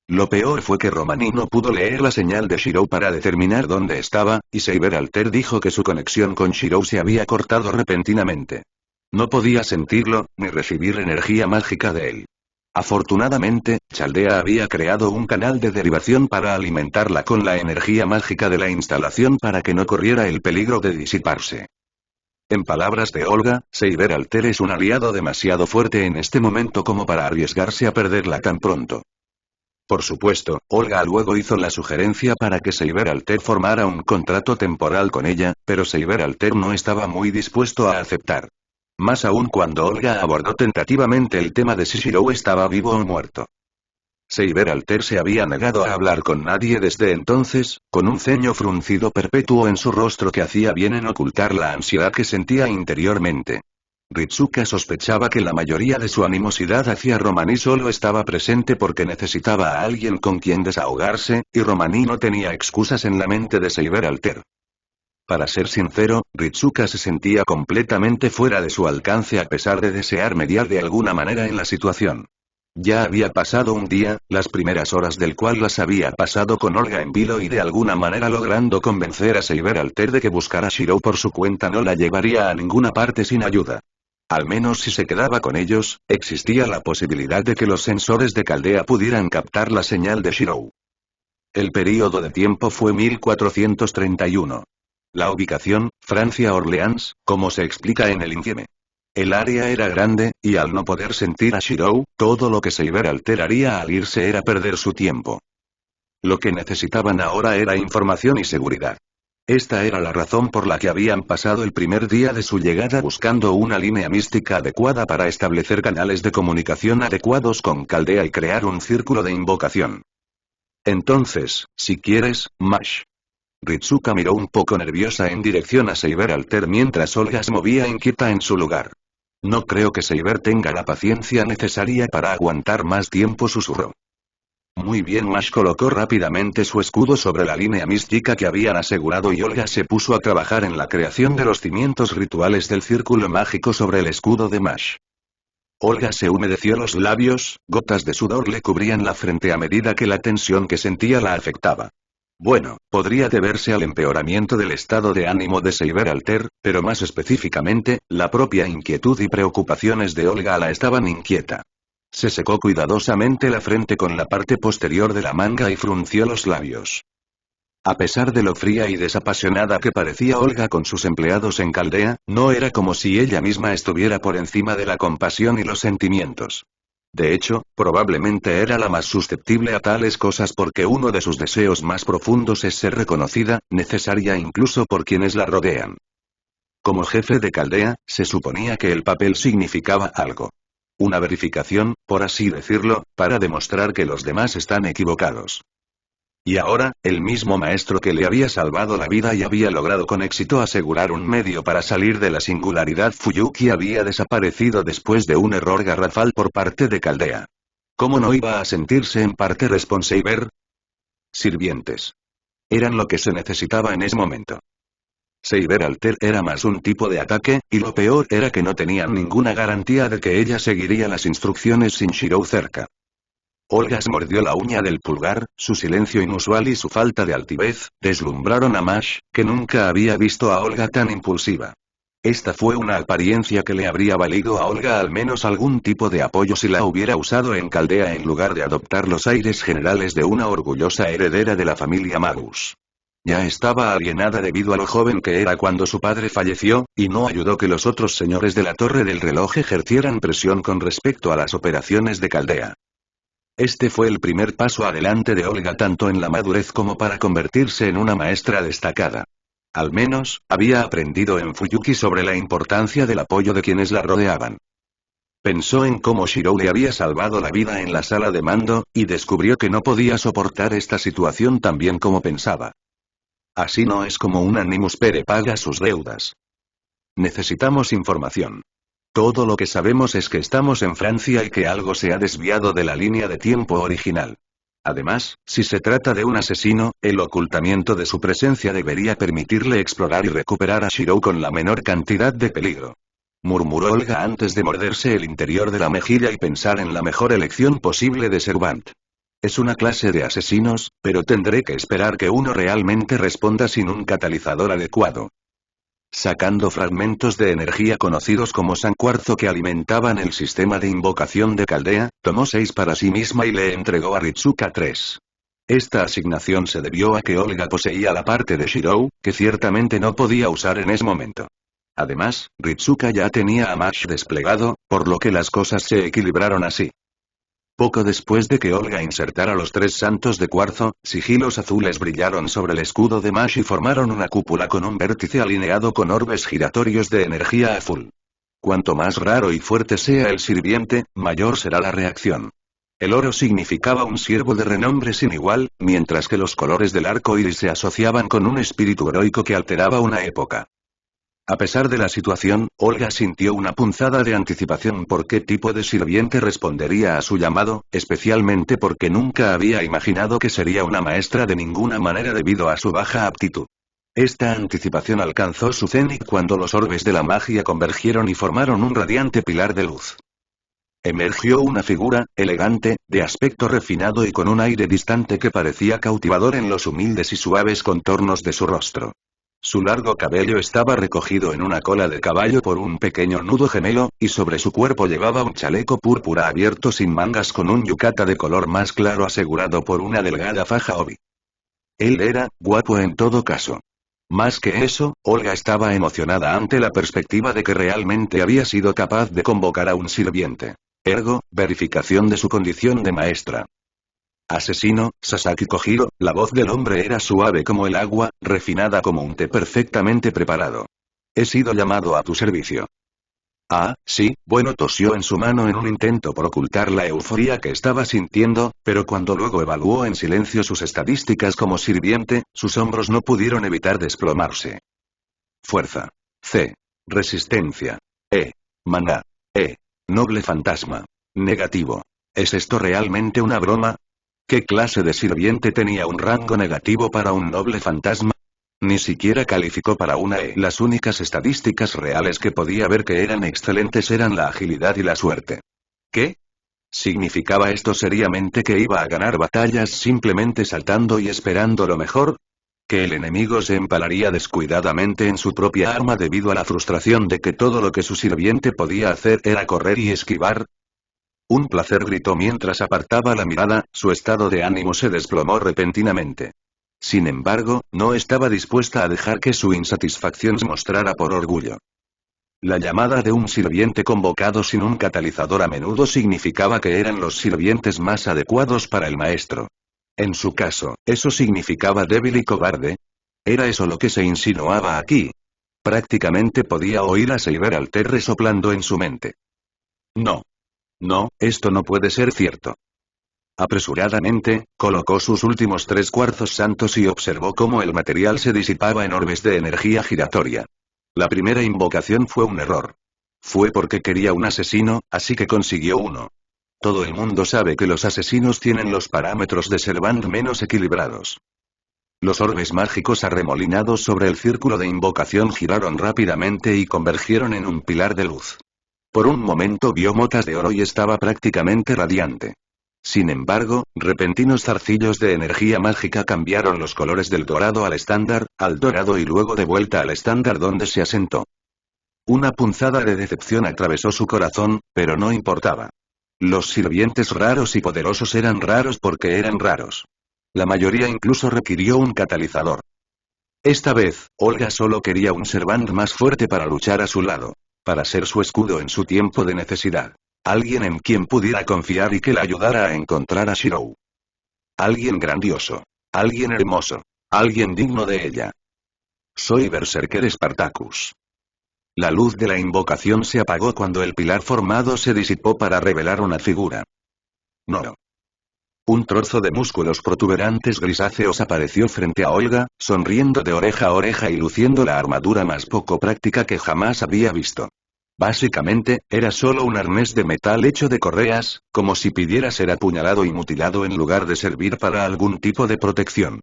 Lo peor fue que Romaní no pudo leer la señal de Shirou para determinar dónde estaba, y Seiber Alter dijo que su conexión con Shirou se había cortado repentinamente. No podía sentirlo, ni recibir energía mágica de él. Afortunadamente, Chaldea había creado un canal de derivación para alimentarla con la energía mágica de la instalación para que no corriera el peligro de disiparse. En palabras de Olga, Seiber Alter es un aliado demasiado fuerte en este momento como para arriesgarse a perderla tan pronto. Por supuesto, Olga luego hizo la sugerencia para que Seiber Alter formara un contrato temporal con ella, pero Seiber Alter no estaba muy dispuesto a aceptar. Más aún cuando Olga abordó tentativamente el tema de si Shirou estaba vivo o muerto. Seiber Alter se había negado a hablar con nadie desde entonces, con un ceño fruncido perpetuo en su rostro que hacía bien en ocultar la ansiedad que sentía interiormente. Ritsuka sospechaba que la mayoría de su animosidad hacia Romaní solo estaba presente porque necesitaba a alguien con quien desahogarse, y Romaní no tenía excusas en la mente de Seiber Alter. Para ser sincero, Ritsuka se sentía completamente fuera de su alcance a pesar de desear mediar de alguna manera en la situación. Ya había pasado un día, las primeras horas del cual las había pasado con Olga en vilo y de alguna manera logrando convencer a Seiber Alter de que buscar a Shirou por su cuenta no la llevaría a ninguna parte sin ayuda. Al menos si se quedaba con ellos, existía la posibilidad de que los sensores de Caldea pudieran captar la señal de Shirou. El período de tiempo fue 1431. La ubicación, Francia-Orleans, como se explica en el infieme. El área era grande, y al no poder sentir a Shirou, todo lo que Seiber Alter haría al irse era perder su tiempo. Lo que necesitaban ahora era información y seguridad. Esta era la razón por la que habían pasado el primer día de su llegada buscando una línea mística adecuada para establecer canales de comunicación adecuados con Caldea y crear un círculo de invocación. Entonces, si quieres, Mash. Ritsuka miró un poco nerviosa en dirección a Seiber Alter mientras Olga se movía inquieta en su lugar. No creo que Seiber tenga la paciencia necesaria para aguantar más tiempo, susurró. Muy bien, Mash colocó rápidamente su escudo sobre la línea mística que habían asegurado y Olga se puso a trabajar en la creación de los cimientos rituales del círculo mágico sobre el escudo de Mash. Olga se humedeció los labios, gotas de sudor le cubrían la frente a medida que la tensión que sentía la afectaba. Bueno, podría deberse al empeoramiento del estado de ánimo de Seiber Alter, pero más específicamente, la propia inquietud y preocupaciones de Olga la estaban inquieta. Se secó cuidadosamente la frente con la parte posterior de la manga y frunció los labios. A pesar de lo fría y desapasionada que parecía Olga con sus empleados en Caldea, no era como si ella misma estuviera por encima de la compasión y los sentimientos. De hecho, probablemente era la más susceptible a tales cosas porque uno de sus deseos más profundos es ser reconocida, necesaria incluso por quienes la rodean. Como jefe de Caldea, se suponía que el papel significaba algo. Una verificación, por así decirlo, para demostrar que los demás están equivocados. Y ahora, el mismo maestro que le había salvado la vida y había logrado con éxito asegurar un medio para salir de la singularidad Fuyuki había desaparecido después de un error garrafal por parte de Caldea. ¿Cómo no iba a sentirse en parte responsable? Sirvientes. Eran lo que se necesitaba en ese momento. Seiber Alter era más un tipo de ataque, y lo peor era que no tenían ninguna garantía de que ella seguiría las instrucciones sin Shirou cerca. Olga se mordió la uña del pulgar, su silencio inusual y su falta de altivez, deslumbraron a Mash, que nunca había visto a Olga tan impulsiva. Esta fue una apariencia que le habría valido a Olga al menos algún tipo de apoyo si la hubiera usado en Caldea en lugar de adoptar los aires generales de una orgullosa heredera de la familia Magus. Ya estaba alienada debido a lo joven que era cuando su padre falleció, y no ayudó que los otros señores de la Torre del Reloj ejercieran presión con respecto a las operaciones de Caldea. Este fue el primer paso adelante de Olga tanto en la madurez como para convertirse en una maestra destacada. Al menos, había aprendido en Fuyuki sobre la importancia del apoyo de quienes la rodeaban. Pensó en cómo Shirou le había salvado la vida en la sala de mando, y descubrió que no podía soportar esta situación tan bien como pensaba. Así no es como un Animus Pere paga sus deudas. Necesitamos información. Todo lo que sabemos es que estamos en Francia y que algo se ha desviado de la línea de tiempo original. Además, si se trata de un asesino, el ocultamiento de su presencia debería permitirle explorar y recuperar a Shirou con la menor cantidad de peligro. Murmuró Olga antes de morderse el interior de la mejilla y pensar en la mejor elección posible de Servant. Es una clase de asesinos, pero tendré que esperar que uno realmente responda sin un catalizador adecuado. Sacando fragmentos de energía conocidos como sancuarzo que alimentaban el sistema de invocación de Caldea, tomó 6 para sí misma y le entregó a Ritsuka 3. Esta asignación se debió a que Olga poseía la parte de Shirou, que ciertamente no podía usar en ese momento. Además, Ritsuka ya tenía a Mash desplegado, por lo que las cosas se equilibraron así. Poco después de que Olga insertara los 3 santos de cuarzo, sigilos azules brillaron sobre el escudo de Mash y formaron una cúpula con un vértice alineado con orbes giratorios de energía azul. Cuanto más raro y fuerte sea el sirviente, mayor será la reacción. El oro significaba un siervo de renombre sin igual, mientras que los colores del arco iris se asociaban con un espíritu heroico que alteraba una época. A pesar de la situación, Olga sintió una punzada de anticipación por qué tipo de sirviente respondería a su llamado, especialmente porque nunca había imaginado que sería una maestra de ninguna manera debido a su baja aptitud. Esta anticipación alcanzó su cenit cuando los orbes de la magia convergieron y formaron un radiante pilar de luz. Emergió una figura, elegante, de aspecto refinado y con un aire distante que parecía cautivador en los humildes y suaves contornos de su rostro. Su largo cabello estaba recogido en una cola de caballo por un pequeño nudo gemelo, y sobre su cuerpo llevaba un chaleco púrpura abierto sin mangas con un yukata de color más claro asegurado por una delgada faja obi. Él era guapo en todo caso. Más que eso, Olga estaba emocionada ante la perspectiva de que realmente había sido capaz de convocar a un sirviente. Ergo, verificación de su condición de maestra. Asesino, Sasaki Kojiro, la voz del hombre era suave como el agua, refinada como un té perfectamente preparado. He sido llamado a tu servicio. Ah, sí, bueno, tosió en su mano en un intento por ocultar la euforia que estaba sintiendo, pero cuando luego evaluó en silencio sus estadísticas como sirviente, sus hombros no pudieron evitar desplomarse. Fuerza. C. Resistencia. E. Maná. E. Noble fantasma. Negativo. ¿Es esto realmente una broma? ¿Qué clase de sirviente tenía un rango negativo para un noble fantasma? Ni siquiera calificó para una E. Las únicas estadísticas reales que podía ver que eran excelentes eran la agilidad y la suerte. ¿Qué? ¿Significaba esto seriamente que iba a ganar batallas simplemente saltando y esperando lo mejor? ¿Que el enemigo se empalaría descuidadamente en su propia arma debido a la frustración de que todo lo que su sirviente podía hacer era correr y esquivar? Un placer gritó mientras apartaba la mirada, su estado de ánimo se desplomó repentinamente. Sin embargo, no estaba dispuesta a dejar que su insatisfacción se mostrara por orgullo. La llamada de un sirviente convocado sin un catalizador a menudo significaba que eran los sirvientes más adecuados para el maestro. En su caso, ¿eso significaba débil y cobarde? ¿Era eso lo que se insinuaba aquí? Prácticamente podía oír a Seiber Alter resoplando en su mente. No. No, esto no puede ser cierto. Apresuradamente, colocó sus últimos 3 cuarzos santos y observó cómo el material se disipaba en orbes de energía giratoria. La primera invocación fue un error. Fue porque quería un asesino, así que consiguió uno. Todo el mundo sabe que los asesinos tienen los parámetros de Servant menos equilibrados. Los orbes mágicos arremolinados sobre el círculo de invocación giraron rápidamente y convergieron en un pilar de luz. Por un momento vio motas de oro y estaba prácticamente radiante. Sin embargo, repentinos zarcillos de energía mágica cambiaron los colores del dorado al dorado y luego de vuelta al estándar donde se asentó. Una punzada de decepción atravesó su corazón, pero no importaba. Los sirvientes raros y poderosos eran raros porque eran raros. La mayoría incluso requirió un catalizador. Esta vez, Olga solo quería un Servant más fuerte para luchar a su lado. Para ser su escudo en su tiempo de necesidad. Alguien en quien pudiera confiar y que la ayudara a encontrar a Shirou. Alguien grandioso. Alguien hermoso. Alguien digno de ella. Soy Berserker Spartacus. La luz de la invocación se apagó cuando el pilar formado se disipó para revelar una figura. No. Un trozo de músculos protuberantes grisáceos apareció frente a Olga, sonriendo de oreja a oreja y luciendo la armadura más poco práctica que jamás había visto. Básicamente, era solo un arnés de metal hecho de correas, como si pidiera ser apuñalado y mutilado en lugar de servir para algún tipo de protección.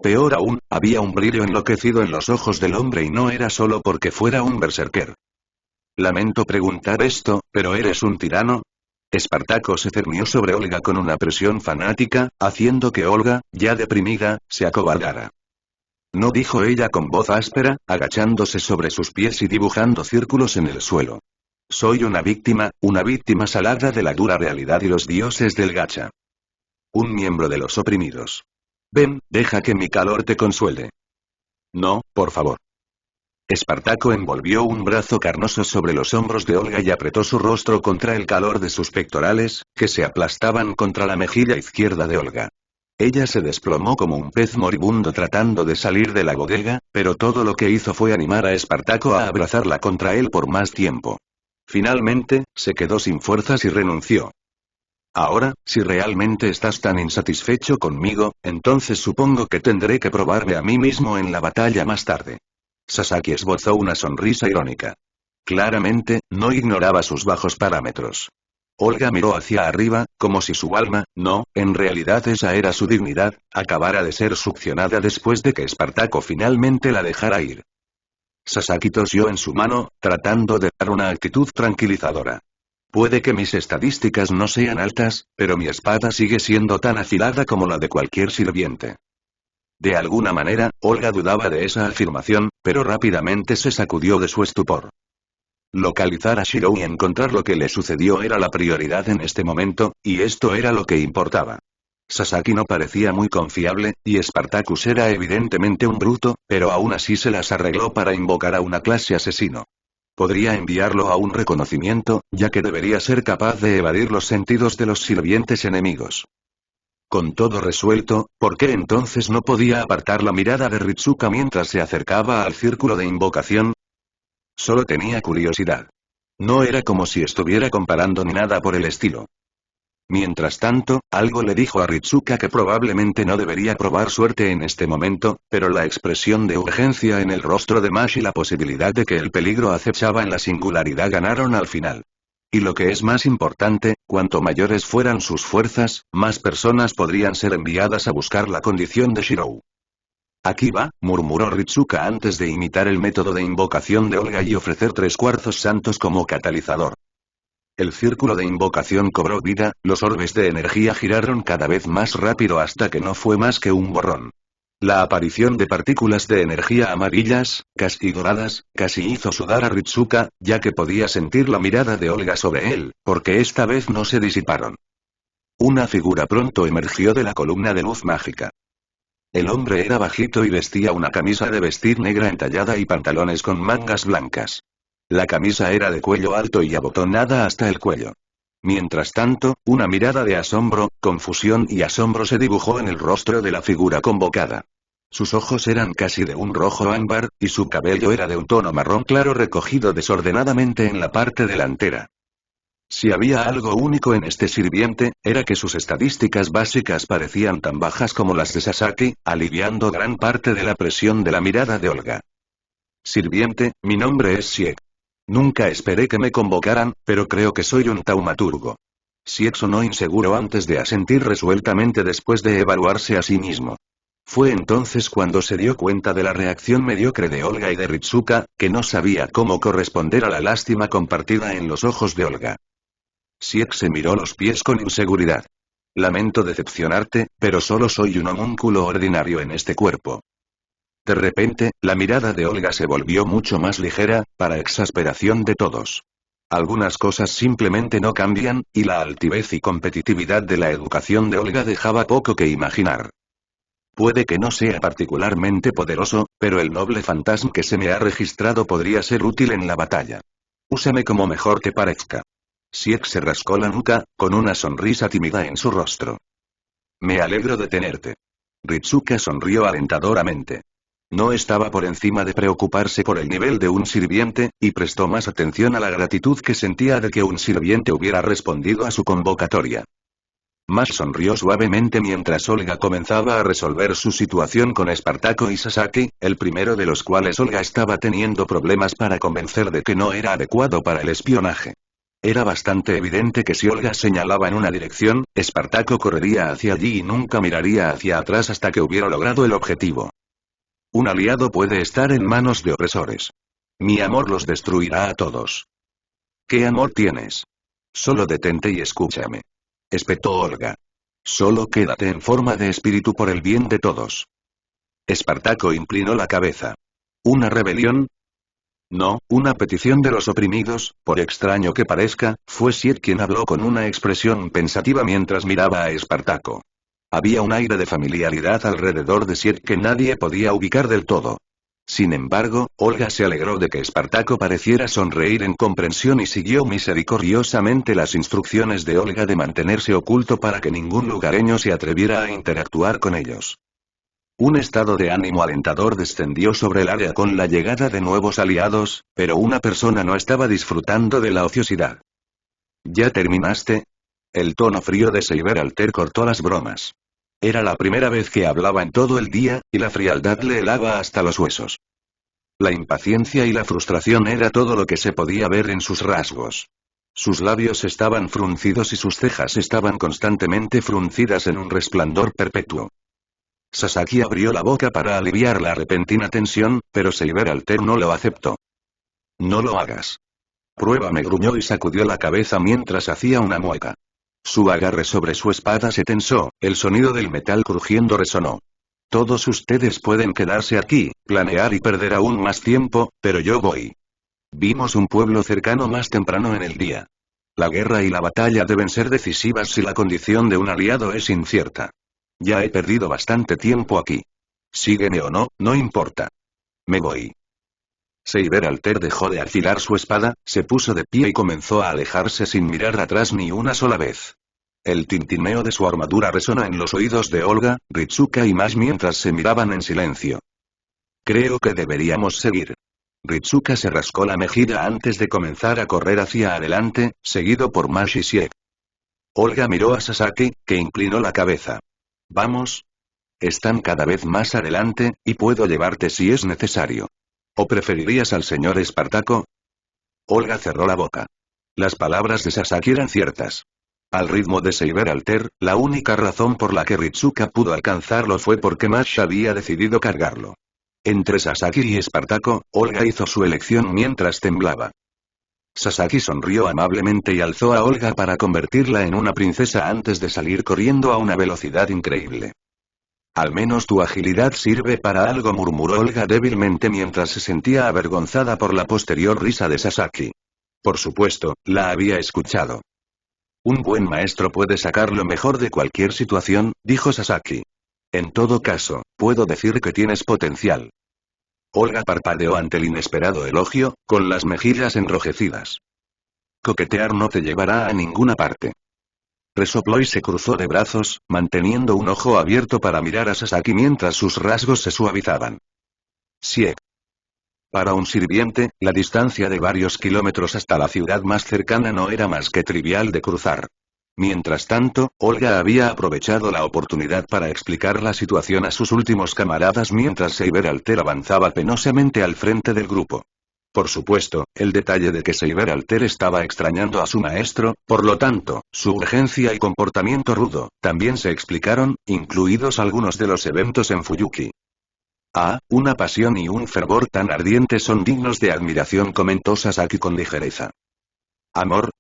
Peor aún, había un brillo enloquecido en los ojos del hombre y no era solo porque fuera un berserker. Lamento preguntar esto, ¿pero eres un tirano? Espartaco se cernió sobre Olga con una presión fanática, haciendo que Olga, ya deprimida, se acobardara. No, dijo ella con voz áspera, agachándose sobre sus pies y dibujando círculos en el suelo. Soy una víctima salada de la dura realidad y los dioses del gacha. Un miembro de los oprimidos. Ven, deja que mi calor te consuele. No, por favor. Espartaco envolvió un brazo carnoso sobre los hombros de Olga y apretó su rostro contra el calor de sus pectorales, que se aplastaban contra la mejilla izquierda de Olga. Ella se desplomó como un pez moribundo tratando de salir de la bodega, pero todo lo que hizo fue animar a Espartaco a abrazarla contra él por más tiempo. Finalmente, se quedó sin fuerzas y renunció. Ahora, si realmente estás tan insatisfecho conmigo, entonces supongo que tendré que probarme a mí mismo en la batalla más tarde. Sasaki esbozó una sonrisa irónica. Claramente, no ignoraba sus bajos parámetros. Olga miró hacia arriba, como si su alma, no, en realidad esa era su dignidad, acabara de ser succionada después de que Espartaco finalmente la dejara ir. Sasaki tosió en su mano, tratando de dar una actitud tranquilizadora. Puede que mis estadísticas no sean altas, pero mi espada sigue siendo tan afilada como la de cualquier sirviente. De alguna manera, Olga dudaba de esa afirmación, pero rápidamente se sacudió de su estupor. Localizar a Shirou y encontrar lo que le sucedió era la prioridad en este momento, y esto era lo que importaba. Sasaki no parecía muy confiable, y Spartacus era evidentemente un bruto, pero aún así se las arregló para invocar a una clase asesino. Podría enviarlo a un reconocimiento, ya que debería ser capaz de evadir los sentidos de los sirvientes enemigos. Con todo resuelto, ¿por qué entonces no podía apartar la mirada de Ritsuka mientras se acercaba al círculo de invocación? Solo tenía curiosidad. No era como si estuviera comparando ni nada por el estilo. Mientras tanto, algo le dijo a Ritsuka que probablemente no debería probar suerte en este momento, pero la expresión de urgencia en el rostro de Mash y la posibilidad de que el peligro acechaba en la singularidad ganaron al final. Y lo que es más importante, cuanto mayores fueran sus fuerzas, más personas podrían ser enviadas a buscar la condición de Shirou. Aquí va, murmuró Ritsuka antes de imitar el método de invocación de Olga y ofrecer 3 cuarzos santos como catalizador. El círculo de invocación cobró vida, los orbes de energía giraron cada vez más rápido hasta que no fue más que un borrón. La aparición de partículas de energía amarillas, casi doradas, casi hizo sudar a Ritsuka, ya que podía sentir la mirada de Olga sobre él, porque esta vez no se disiparon. Una figura pronto emergió de la columna de luz mágica. El hombre era bajito y vestía una camisa de vestir negra entallada y pantalones con mangas blancas. La camisa era de cuello alto y abotonada hasta el cuello. Mientras tanto, una mirada de asombro, confusión y asombro se dibujó en el rostro de la figura convocada. Sus ojos eran casi de un rojo ámbar, y su cabello era de un tono marrón claro recogido desordenadamente en la parte delantera. Si había algo único en este sirviente, era que sus estadísticas básicas parecían tan bajas como las de Sasaki, aliviando gran parte de la presión de la mirada de Olga. Sirviente, mi nombre es Siek. Nunca esperé que me convocaran, pero creo que soy un taumaturgo. Siek sonó inseguro antes de asentir resueltamente después de evaluarse a sí mismo. Fue entonces cuando se dio cuenta de la reacción mediocre de Olga y de Ritsuka, que no sabía cómo corresponder a la lástima compartida en los ojos de Olga. Siek se miró los pies con inseguridad. Lamento decepcionarte, pero solo soy un homúnculo ordinario en este cuerpo. De repente, la mirada de Olga se volvió mucho más ligera, para exasperación de todos. Algunas cosas simplemente no cambian, y la altivez y competitividad de la educación de Olga dejaba poco que imaginar. Puede que no sea particularmente poderoso, pero el noble fantasma que se me ha registrado podría ser útil en la batalla. Úsame como mejor te parezca. Siek se rascó la nuca, con una sonrisa tímida en su rostro. Me alegro de tenerte. Ritsuka sonrió alentadoramente. No estaba por encima de preocuparse por el nivel de un sirviente, y prestó más atención a la gratitud que sentía de que un sirviente hubiera respondido a su convocatoria. Más sonrió suavemente mientras Olga comenzaba a resolver su situación con Espartaco y Sasaki, el primero de los cuales Olga estaba teniendo problemas para convencer de que no era adecuado para el espionaje. Era bastante evidente que si Olga señalaba en una dirección, Espartaco correría hacia allí y nunca miraría hacia atrás hasta que hubiera logrado el objetivo. Un aliado puede estar en manos de opresores. Mi amor los destruirá a todos. ¿Qué amor tienes? Solo detente y escúchame. Espetó Olga. Solo quédate en forma de espíritu por el bien de todos. Espartaco inclinó la cabeza. ¿Una rebelión? No, una petición de los oprimidos, por extraño que parezca, fue Siek quien habló con una expresión pensativa mientras miraba a Espartaco. Había un aire de familiaridad alrededor de Siek que nadie podía ubicar del todo. Sin embargo, Olga se alegró de que Espartaco pareciera sonreír en comprensión y siguió misericordiosamente las instrucciones de Olga de mantenerse oculto para que ningún lugareño se atreviera a interactuar con ellos. Un estado de ánimo alentador descendió sobre el área con la llegada de nuevos aliados, pero una persona no estaba disfrutando de la ociosidad. ¿Ya terminaste? El tono frío de Seiber Alter cortó las bromas. Era la primera vez que hablaba en todo el día, y la frialdad le helaba hasta los huesos. La impaciencia y la frustración era todo lo que se podía ver en sus rasgos. Sus labios estaban fruncidos y sus cejas estaban constantemente fruncidas en un resplandor perpetuo. Sasaki abrió la boca para aliviar la repentina tensión, pero Seiber Alter no lo aceptó. No lo hagas. Pruébame, gruñó y sacudió la cabeza mientras hacía una mueca. Su agarre sobre su espada se tensó, el sonido del metal crujiendo resonó. Todos ustedes pueden quedarse aquí, planear y perder aún más tiempo, pero yo voy. Vimos un pueblo cercano más temprano en el día. La guerra y la batalla deben ser decisivas si la condición de un aliado es incierta. Ya he perdido bastante tiempo aquí. Sígueme o no, no importa. Me voy. Seiber Alter dejó de afilar su espada, se puso de pie y comenzó a alejarse sin mirar atrás ni una sola vez. El tintineo de su armadura resonó en los oídos de Olga, Ritsuka y Mash mientras se miraban en silencio. Creo que deberíamos seguir. Ritsuka se rascó la mejilla antes de comenzar a correr hacia adelante, seguido por Mash y Sieg. Olga miró a Sasaki, que inclinó la cabeza. ¿Vamos? Están cada vez más adelante, y puedo llevarte si es necesario. ¿O preferirías al señor Espartaco? Olga cerró la boca. Las palabras de Sasaki eran ciertas. Al ritmo de Seiber Alter, la única razón por la que Ritsuka pudo alcanzarlo fue porque Mash había decidido cargarlo. Entre Sasaki y Espartaco, Olga hizo su elección mientras temblaba. Sasaki sonrió amablemente y alzó a Olga para convertirla en una princesa antes de salir corriendo a una velocidad increíble. Al menos tu agilidad sirve para algo, murmuró Olga débilmente mientras se sentía avergonzada por la posterior risa de Sasaki. Por supuesto, la había escuchado. Un buen maestro puede sacar lo mejor de cualquier situación, dijo Sasaki. En todo caso, puedo decir que tienes potencial. Olga parpadeó ante el inesperado elogio, con las mejillas enrojecidas. Coquetear no te llevará a ninguna parte. Resopló y se cruzó de brazos, manteniendo un ojo abierto para mirar a Sasaki mientras sus rasgos se suavizaban. Sieg. Para un sirviente, la distancia de varios kilómetros hasta la ciudad más cercana no era más que trivial de cruzar. Mientras tanto, Olga había aprovechado la oportunidad para explicar la situación a sus últimos camaradas mientras Seiber Alter avanzaba penosamente al frente del grupo. Por supuesto, el detalle de que Seiber Alter estaba extrañando a su maestro, por lo tanto, su urgencia y comportamiento rudo, también se explicaron, incluidos algunos de los eventos en Fuyuki. Ah, una pasión y un fervor tan ardientes son dignos de admiración, comentó Sasaki con ligereza. Amor,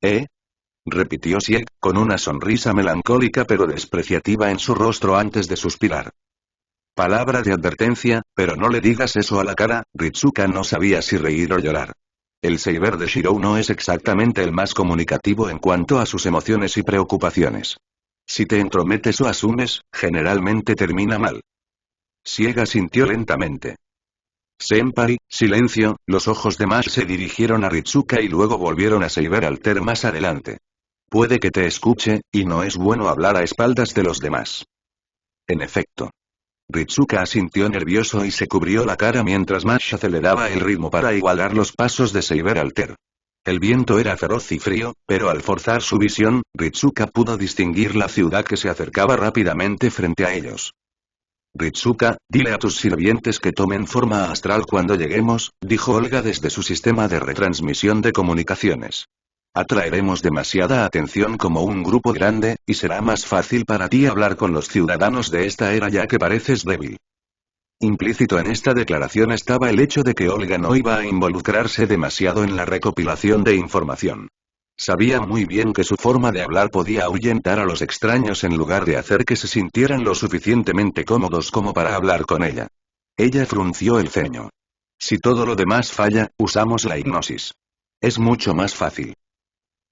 repitió Sieg, con una sonrisa melancólica pero despreciativa en su rostro antes de suspirar. Palabra de advertencia, pero no le digas eso a la cara. Ritsuka no sabía si reír o llorar. El Seiber de Shirou no es exactamente el más comunicativo en cuanto a sus emociones y preocupaciones. Si te entrometes o asumes, generalmente termina mal. Sieg asintió lentamente. Senpai, silencio. Los ojos de Mash se dirigieron a Ritsuka y luego volvieron a Seiber Alter más adelante. Puede que te escuche, y no es bueno hablar a espaldas de los demás. En efecto. Ritsuka asintió nervioso y se cubrió la cara mientras Mash aceleraba el ritmo para igualar los pasos de Seiber Alter. El viento era feroz y frío, pero al forzar su visión, Ritsuka pudo distinguir la ciudad que se acercaba rápidamente frente a ellos. Ritsuka, dile a tus sirvientes que tomen forma astral cuando lleguemos, dijo Olga desde su sistema de retransmisión de comunicaciones. Atraeremos demasiada atención como un grupo grande, y será más fácil para ti hablar con los ciudadanos de esta era ya que pareces débil. Implícito en esta declaración estaba el hecho de que Olga no iba a involucrarse demasiado en la recopilación de información. Sabía muy bien que su forma de hablar podía ahuyentar a los extraños en lugar de hacer que se sintieran lo suficientemente cómodos como para hablar con ella. Ella frunció el ceño. Si todo lo demás falla, usamos la hipnosis. Es mucho más fácil.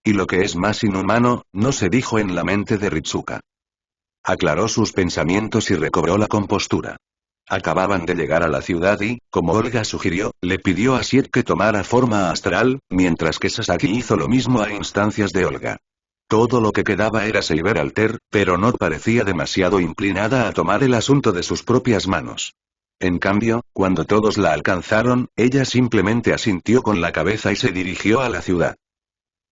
Y lo que es más inhumano, no se dijo en la mente de Ritsuka. Aclaró sus pensamientos y recobró la compostura. Acababan de llegar a la ciudad y, como Olga sugirió, le pidió a Siet que tomara forma astral, mientras que Sasaki hizo lo mismo a instancias de Olga. Todo lo que quedaba era Saber Alter, pero no parecía demasiado inclinada a tomar el asunto de sus propias manos. En cambio, cuando todos la alcanzaron, ella simplemente asintió con la cabeza y se dirigió a la ciudad.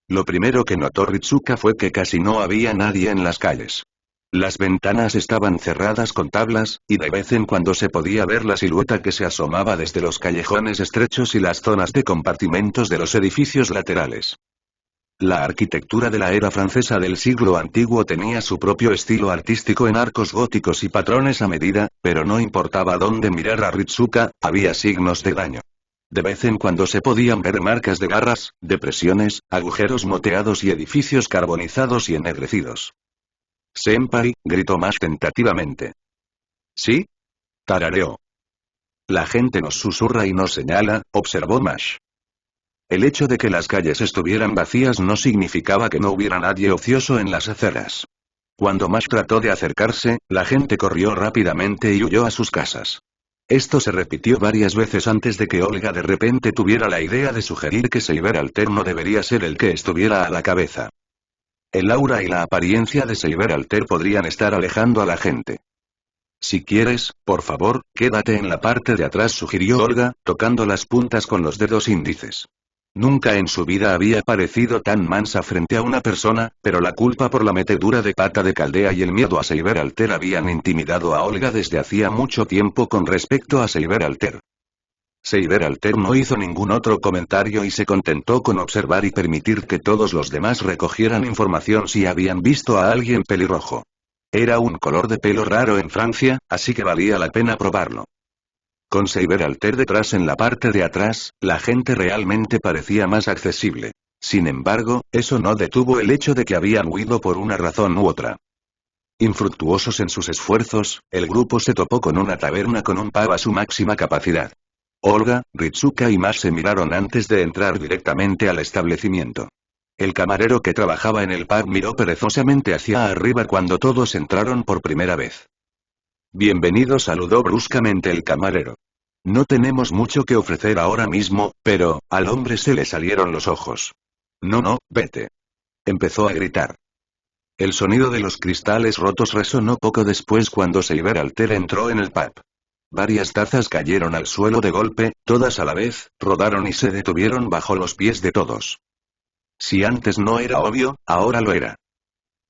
Lo primero que notó Ritsuka fue que casi no había nadie en las calles. Las ventanas estaban cerradas con tablas, y de vez en cuando se podía ver la silueta que se asomaba desde los callejones estrechos y las zonas de compartimentos de los edificios laterales. La arquitectura de la era francesa del siglo antiguo tenía su propio estilo artístico en arcos góticos y patrones a medida, pero no importaba dónde mirar a Ritsuka, había signos de daño. De vez en cuando se podían ver marcas de garras, depresiones, agujeros moteados y edificios carbonizados y ennegrecidos. «Senpai», gritó Mash tentativamente. «¿Sí?», tarareó. «La gente nos susurra y nos señala», observó Mash. El hecho de que las calles estuvieran vacías no significaba que no hubiera nadie ocioso en las aceras. Cuando Mash trató de acercarse, la gente corrió rápidamente y huyó a sus casas. Esto se repitió varias veces antes de que Olga de repente tuviera la idea de sugerir que Saber Alter no debería ser el que estuviera a la cabeza. El aura y la apariencia de Saber Alter podrían estar alejando a la gente. «Si quieres, por favor, quédate en la parte de atrás», sugirió Olga, tocando las puntas con los dedos índices. Nunca en su vida había parecido tan mansa frente a una persona, pero la culpa por la metedura de pata de Caldea y el miedo a Saber Alter habían intimidado a Olga desde hacía mucho tiempo con respecto a Saber Alter. Saber Alter no hizo ningún otro comentario y se contentó con observar y permitir que todos los demás recogieran información si habían visto a alguien pelirrojo. Era un color de pelo raro en Francia, así que valía la pena probarlo. Con Saber Alter detrás en la parte de atrás, la gente realmente parecía más accesible. Sin embargo, eso no detuvo el hecho de que habían huido por una razón u otra. Infructuosos en sus esfuerzos, el grupo se topó con una taberna con un pub a su máxima capacidad. Olga, Ritsuka y Mash se miraron antes de entrar directamente al establecimiento. El camarero que trabajaba en el pub miró perezosamente hacia arriba cuando todos entraron por primera vez. «Bienvenido», saludó bruscamente el camarero. «No tenemos mucho que ofrecer ahora mismo, pero», al hombre se le salieron los ojos. «No, vete». Empezó a gritar. El sonido de los cristales rotos resonó poco después cuando Saber Alter entró en el pub. Varias tazas cayeron al suelo de golpe, todas a la vez, rodaron y se detuvieron bajo los pies de todos. Si antes no era obvio, ahora lo era.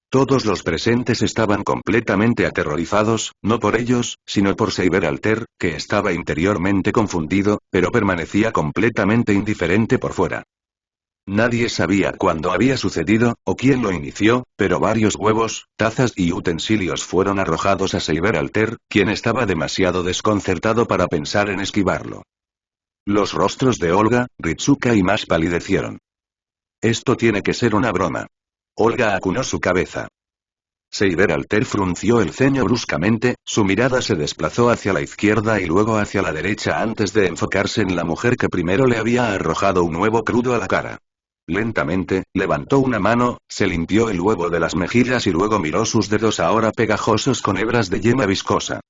Todos los presentes estaban completamente aterrorizados, no por ellos, sino por Saber Alter, que estaba interiormente confundido, pero permanecía completamente indiferente por fuera. Nadie sabía cuándo había sucedido, o quién lo inició, pero varios huevos, tazas y utensilios fueron arrojados a Saber Alter, quien estaba demasiado desconcertado para pensar en esquivarlo. Los rostros de Olga, Ritsuka y Mash palidecieron. «Esto tiene que ser una broma». Olga acunó su cabeza. Saber Alter frunció el ceño bruscamente, su mirada se desplazó hacia la izquierda y luego hacia la derecha antes de enfocarse en la mujer que primero le había arrojado un huevo crudo a la cara. Lentamente, levantó una mano, se limpió el huevo de las mejillas y luego miró sus dedos ahora pegajosos con hebras de yema viscosa.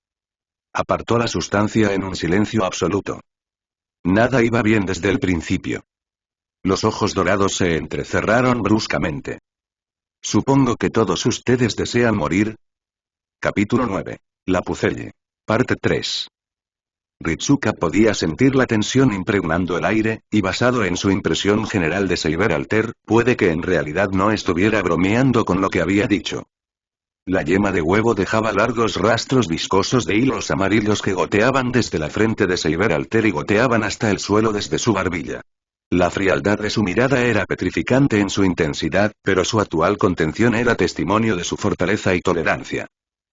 Apartó la sustancia en un silencio absoluto. Nada iba bien desde el principio. Los ojos dorados se entrecerraron bruscamente. «Supongo que todos ustedes desean morir». Capítulo 9. La Pucelle. Parte 3. Ritsuka podía sentir la tensión impregnando el aire, y basado en su impresión general de Saber Alter, puede que en realidad no estuviera bromeando con lo que había dicho. La yema de huevo dejaba largos rastros viscosos de hilos amarillos que goteaban desde la frente de Saber Alter y goteaban hasta el suelo desde su barbilla. La frialdad de su mirada era petrificante en su intensidad, pero su actual contención era testimonio de su fortaleza y tolerancia.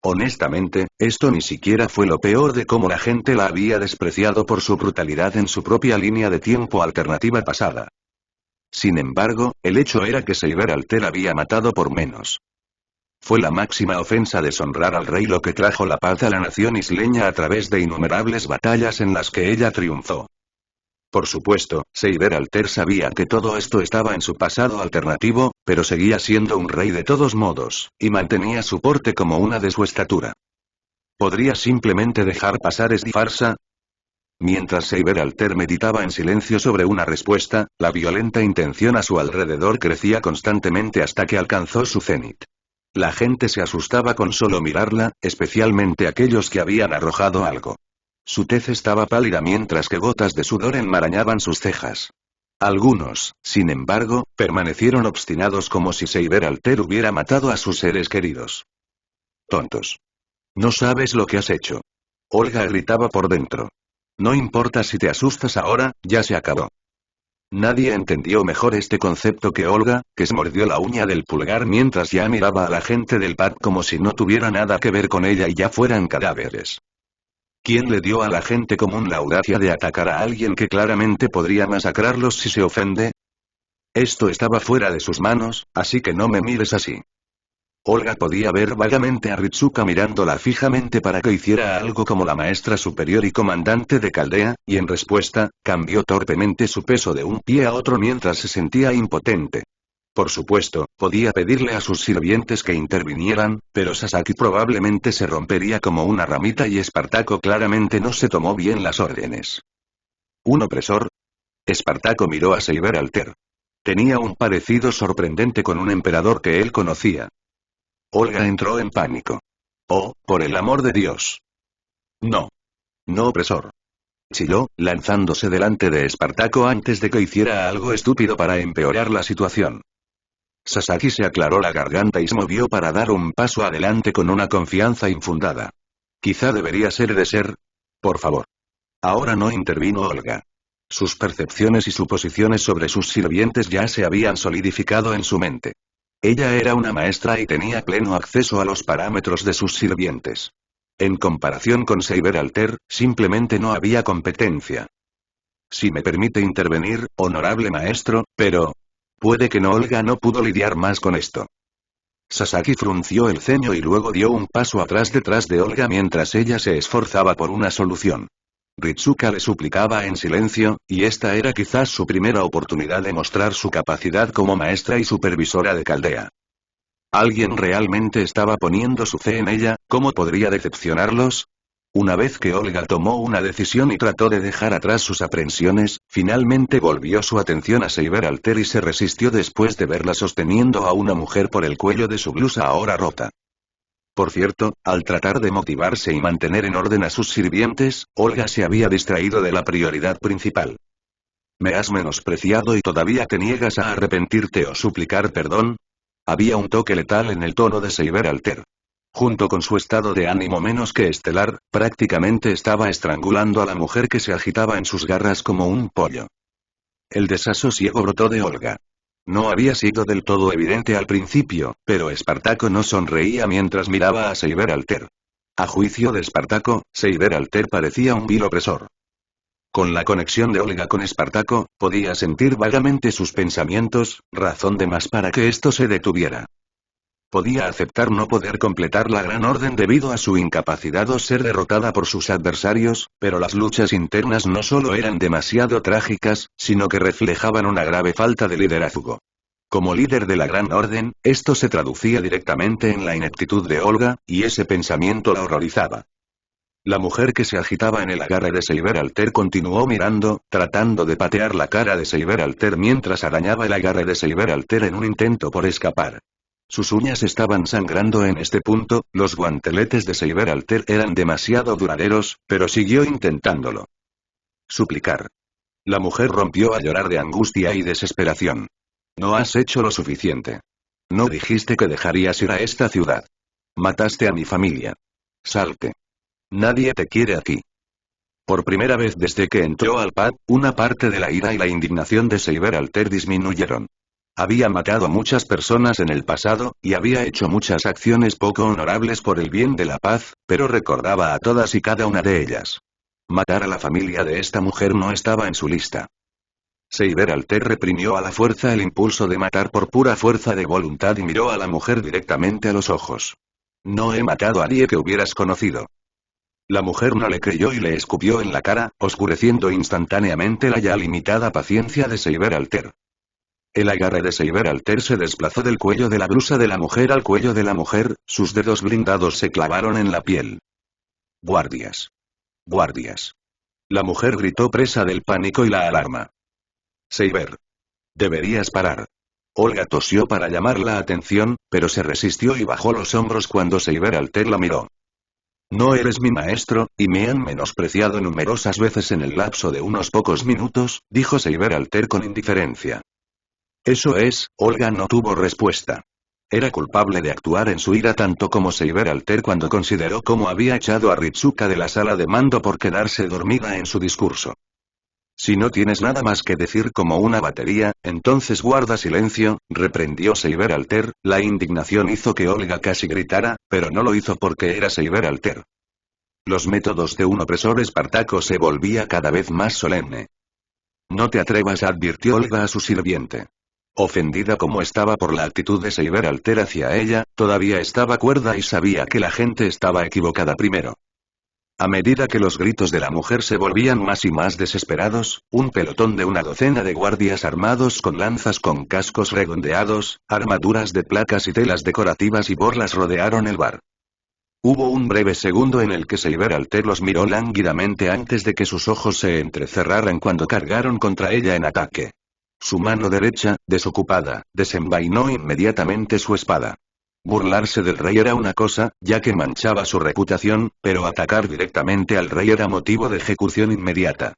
Honestamente, esto ni siquiera fue lo peor de cómo la gente la había despreciado por su brutalidad en su propia línea de tiempo alternativa pasada. Sin embargo, el hecho era que Saber Alter había matado por menos. Fue la máxima ofensa deshonrar al rey lo que trajo la paz a la nación isleña a través de innumerables batallas en las que ella triunfó. Por supuesto, Saber Alter sabía que todo esto estaba en su pasado alternativo, pero seguía siendo un rey de todos modos, y mantenía su porte como una de su estatura. ¿Podría simplemente dejar pasar esta farsa? Mientras Saber Alter meditaba en silencio sobre una respuesta, la violenta intención a su alrededor crecía constantemente hasta que alcanzó su cenit. La gente se asustaba con solo mirarla, especialmente aquellos que habían arrojado algo. Su tez estaba pálida mientras que gotas de sudor enmarañaban sus cejas. Algunos, sin embargo, permanecieron obstinados como si Saber Alter hubiera matado a sus seres queridos. Tontos. No sabes lo que has hecho. Olga gritaba por dentro. No importa si te asustas ahora, ya se acabó. Nadie entendió mejor este concepto que Olga, que se mordió la uña del pulgar mientras ya miraba a la gente del pub como si no tuviera nada que ver con ella y ya fueran cadáveres. ¿Quién le dio a la gente común la audacia de atacar a alguien que claramente podría masacrarlos si se ofende? Esto estaba fuera de sus manos, así que no me mires así. Olga podía ver vagamente a Ritsuka mirándola fijamente para que hiciera algo como la maestra superior y comandante de Caldea, y en respuesta, cambió torpemente su peso de un pie a otro mientras se sentía impotente. Por supuesto, podía pedirle a sus sirvientes que intervinieran, pero Sasaki probablemente se rompería como una ramita y Espartaco claramente no se tomó bien las órdenes. ¿Un opresor? Espartaco miró a Saber Alter. Tenía un parecido sorprendente con un emperador que él conocía. Olga entró en pánico. Oh, por el amor de Dios. No. No, opresor. Chilló, lanzándose delante de Espartaco antes de que hiciera algo estúpido para empeorar la situación. Sasaki se aclaró la garganta y se movió para dar un paso adelante con una confianza infundada. Quizá debería ser de ser. Por favor. Ahora no intervino Olga. Sus percepciones y suposiciones sobre sus sirvientes ya se habían solidificado en su mente. Ella era una maestra y tenía pleno acceso a los parámetros de sus sirvientes. En comparación con Saber Alter, simplemente no había competencia. Si me permite intervenir, honorable maestro, pero... Puede que no. Olga no pudo lidiar más con esto. Sasaki frunció el ceño y luego dio un paso atrás detrás de Olga mientras ella se esforzaba por una solución. Ritsuka le suplicaba en silencio, y esta era quizás su primera oportunidad de mostrar su capacidad como maestra y supervisora de Caldea. ¿Alguien realmente estaba poniendo su fe en ella? ¿Cómo podría decepcionarlos? Una vez que Olga tomó una decisión y trató de dejar atrás sus aprensiones, finalmente volvió su atención a Saber Alter y se resistió después de verla sosteniendo a una mujer por el cuello de su blusa ahora rota. Por cierto, al tratar de motivarse y mantener en orden a sus sirvientes, Olga se había distraído de la prioridad principal. ¿Me has menospreciado y todavía te niegas a arrepentirte o suplicar perdón? Había un toque letal en el tono de Saber Alter. Junto con su estado de ánimo menos que estelar, prácticamente estaba estrangulando a la mujer que se agitaba en sus garras como un pollo. El desasosiego brotó de Olga. No había sido del todo evidente al principio, pero Espartaco no sonreía mientras miraba a Saber Alter. A juicio de Espartaco, Saber Alter parecía un vil opresor. Con la conexión de Olga con Espartaco, podía sentir vagamente sus pensamientos, razón de más para que esto se detuviera. Podía aceptar no poder completar la Gran Orden debido a su incapacidad o ser derrotada por sus adversarios, pero las luchas internas no solo eran demasiado trágicas, sino que reflejaban una grave falta de liderazgo. Como líder de la Gran Orden, esto se traducía directamente en la ineptitud de Olga, y ese pensamiento la horrorizaba. La mujer que se agitaba en el agarre de Saber Alter continuó mirando, tratando de patear la cara de Saber Alter mientras arañaba el agarre de Saber Alter en un intento por escapar. Sus uñas estaban sangrando en este punto, los guanteletes de Saber Alter eran demasiado duraderos, pero siguió intentándolo. Suplicar. La mujer rompió a llorar de angustia y desesperación. No has hecho lo suficiente. No dijiste que dejarías ir a esta ciudad. Mataste a mi familia. Salte. Nadie te quiere aquí. Por primera vez desde que entró al pub, una parte de la ira y la indignación de Saber Alter disminuyeron. Había matado a muchas personas en el pasado, y había hecho muchas acciones poco honorables por el bien de la paz, pero recordaba a todas y cada una de ellas. Matar a la familia de esta mujer no estaba en su lista. Saber Alter reprimió a la fuerza el impulso de matar por pura fuerza de voluntad y miró a la mujer directamente a los ojos. No he matado a nadie que hubieras conocido. La mujer no le creyó y le escupió en la cara, oscureciendo instantáneamente la ya limitada paciencia de Saber Alter. El agarre de Saber Alter se desplazó del cuello de la blusa de la mujer al cuello de la mujer, sus dedos blindados se clavaron en la piel. Guardias. Guardias. La mujer gritó presa del pánico y la alarma. Seiber. Deberías parar. Olga tosió para llamar la atención, pero se resistió y bajó los hombros cuando Seiber Alter la miró. No eres mi maestro, y me han menospreciado numerosas veces en el lapso de unos pocos minutos, dijo Seiber Alter con indiferencia. Eso es, Olga no tuvo respuesta. Era culpable de actuar en su ira tanto como Seiber Alter cuando consideró cómo había echado a Ritsuka de la sala de mando por quedarse dormida en su discurso. Si no tienes nada más que decir como una batería, entonces guarda silencio, reprendió Seiber Alter. La indignación hizo que Olga casi gritara, pero no lo hizo porque era Seiber Alter. Los métodos de un opresor espartaco se volvía cada vez más solemne. No te atrevas, advirtió Olga a su sirviente. Ofendida como estaba por la actitud de Seiber Alter hacia ella, todavía estaba cuerda y sabía que la gente estaba equivocada primero. A medida que los gritos de la mujer se volvían más y más desesperados, un pelotón de una docena de guardias armados con lanzas con cascos redondeados, armaduras de placas y telas decorativas y borlas rodearon el bar. Hubo un breve segundo en el que Seiber Alter los miró lánguidamente antes de que sus ojos se entrecerraran cuando cargaron contra ella en ataque. Su mano derecha, desocupada, desenvainó inmediatamente su espada. Burlarse del rey era una cosa, ya que manchaba su reputación, pero atacar directamente al rey era motivo de ejecución inmediata.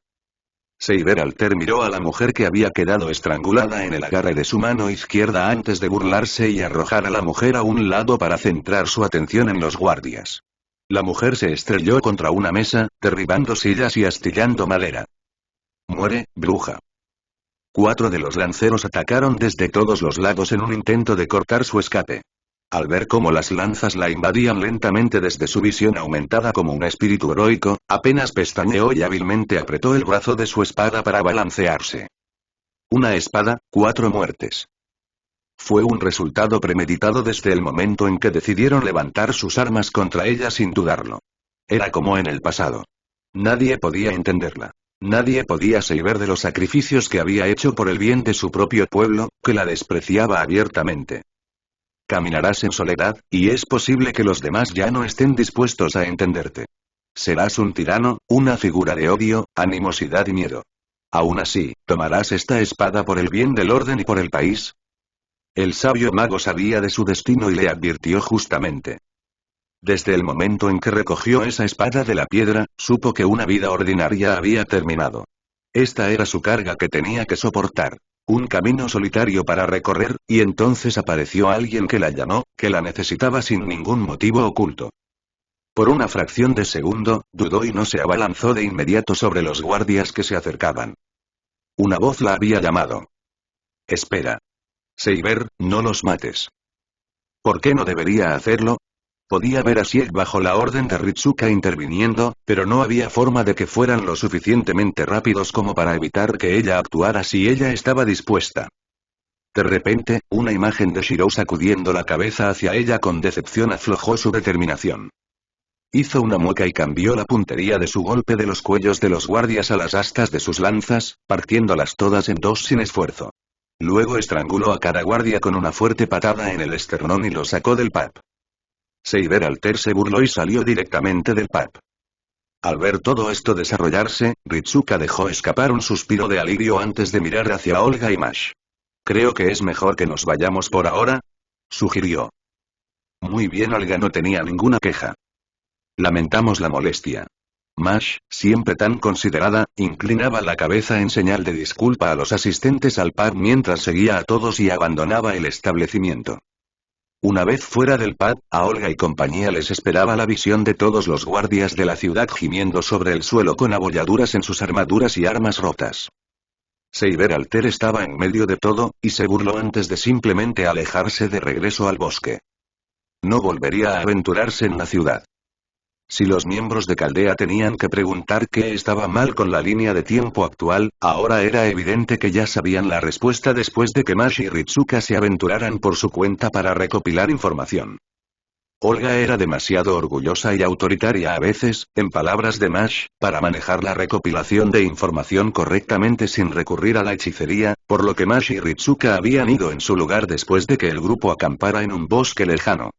Seiber Alter miró a la mujer que había quedado estrangulada en el agarre de su mano izquierda antes de burlarse y arrojar a la mujer a un lado para centrar su atención en los guardias. La mujer se estrelló contra una mesa, derribando sillas y astillando madera. Muere, bruja. 4 de los lanceros atacaron desde todos los lados en un intento de cortar su escape. Al ver cómo las lanzas la invadían lentamente desde su visión aumentada como un espíritu heroico, apenas pestañeó y hábilmente apretó el brazo de su espada para balancearse. Una espada, 4 muertes. Fue un resultado premeditado desde el momento en que decidieron levantar sus armas contra ella sin dudarlo. Era como en el pasado. Nadie podía entenderla. Nadie podía saber de los sacrificios que había hecho por el bien de su propio pueblo, que la despreciaba abiertamente. Caminarás en soledad, y es posible que los demás ya no estén dispuestos a entenderte. Serás un tirano, una figura de odio, animosidad y miedo. Aún así, ¿tomarás esta espada por el bien del orden y por el país? El sabio mago sabía de su destino y le advirtió justamente. Desde el momento en que recogió esa espada de la piedra, supo que una vida ordinaria había terminado. Esta era su carga que tenía que soportar. Un camino solitario para recorrer, y entonces apareció alguien que la llamó, que la necesitaba sin ningún motivo oculto. Por una fracción de segundo, dudó y no se abalanzó de inmediato sobre los guardias que se acercaban. Una voz la había llamado. Espera. Seiber, no los mates. ¿Por qué no debería hacerlo? Podía ver a Sieg bajo la orden de Ritsuka interviniendo, pero no había forma de que fueran lo suficientemente rápidos como para evitar que ella actuara si ella estaba dispuesta. De repente, una imagen de Shirou sacudiendo la cabeza hacia ella con decepción aflojó su determinación. Hizo una mueca y cambió la puntería de su golpe de los cuellos de los guardias a las astas de sus lanzas, partiéndolas todas en dos sin esfuerzo. Luego estranguló a cada guardia con una fuerte patada en el esternón y lo sacó del pub. Seiber Alter se burló y salió directamente del pub. Al ver todo esto desarrollarse, Ritsuka dejó escapar un suspiro de alivio antes de mirar hacia Olga y Mash. «Creo que es mejor que nos vayamos por ahora», sugirió. Muy bien, Olga no tenía ninguna queja. Lamentamos la molestia. Mash, siempre tan considerada, inclinaba la cabeza en señal de disculpa a los asistentes al pub mientras seguía a todos y abandonaba el establecimiento. Una vez fuera del pub, a Olga y compañía les esperaba la visión de todos los guardias de la ciudad gimiendo sobre el suelo con abolladuras en sus armaduras y armas rotas. Seiber Alter estaba en medio de todo, y se burló antes de simplemente alejarse de regreso al bosque. No volvería a aventurarse en la ciudad. Si los miembros de Caldea tenían que preguntar qué estaba mal con la línea de tiempo actual, ahora era evidente que ya sabían la respuesta después de que Mash y Ritsuka se aventuraran por su cuenta para recopilar información. Olga era demasiado orgullosa y autoritaria a veces, en palabras de Mash, para manejar la recopilación de información correctamente sin recurrir a la hechicería, por lo que Mash y Ritsuka habían ido en su lugar después de que el grupo acampara en un bosque lejano.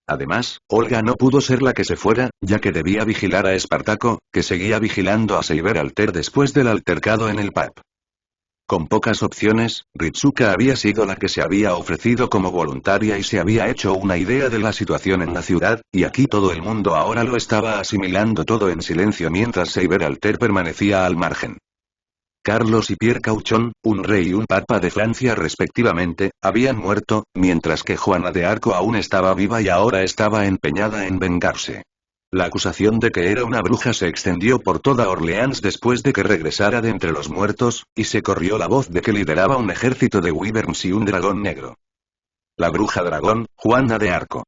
Además, Olga no pudo ser la que se fuera, ya que debía vigilar a Espartaco, que seguía vigilando a Cyber Alter después del altercado en el pub. Con pocas opciones, Ritsuka había sido la que se había ofrecido como voluntaria y se había hecho una idea de la situación en la ciudad, y aquí todo el mundo ahora lo estaba asimilando todo en silencio mientras Cyber Alter permanecía al margen. Carlos y Pierre Cauchon, un rey y un papa de Francia respectivamente, habían muerto, mientras que Juana de Arco aún estaba viva y ahora estaba empeñada en vengarse. La acusación de que era una bruja se extendió por toda Orleans después de que regresara de entre los muertos, y se corrió la voz de que lideraba un ejército de wyverns y un dragón negro. La bruja dragón, Juana de Arco.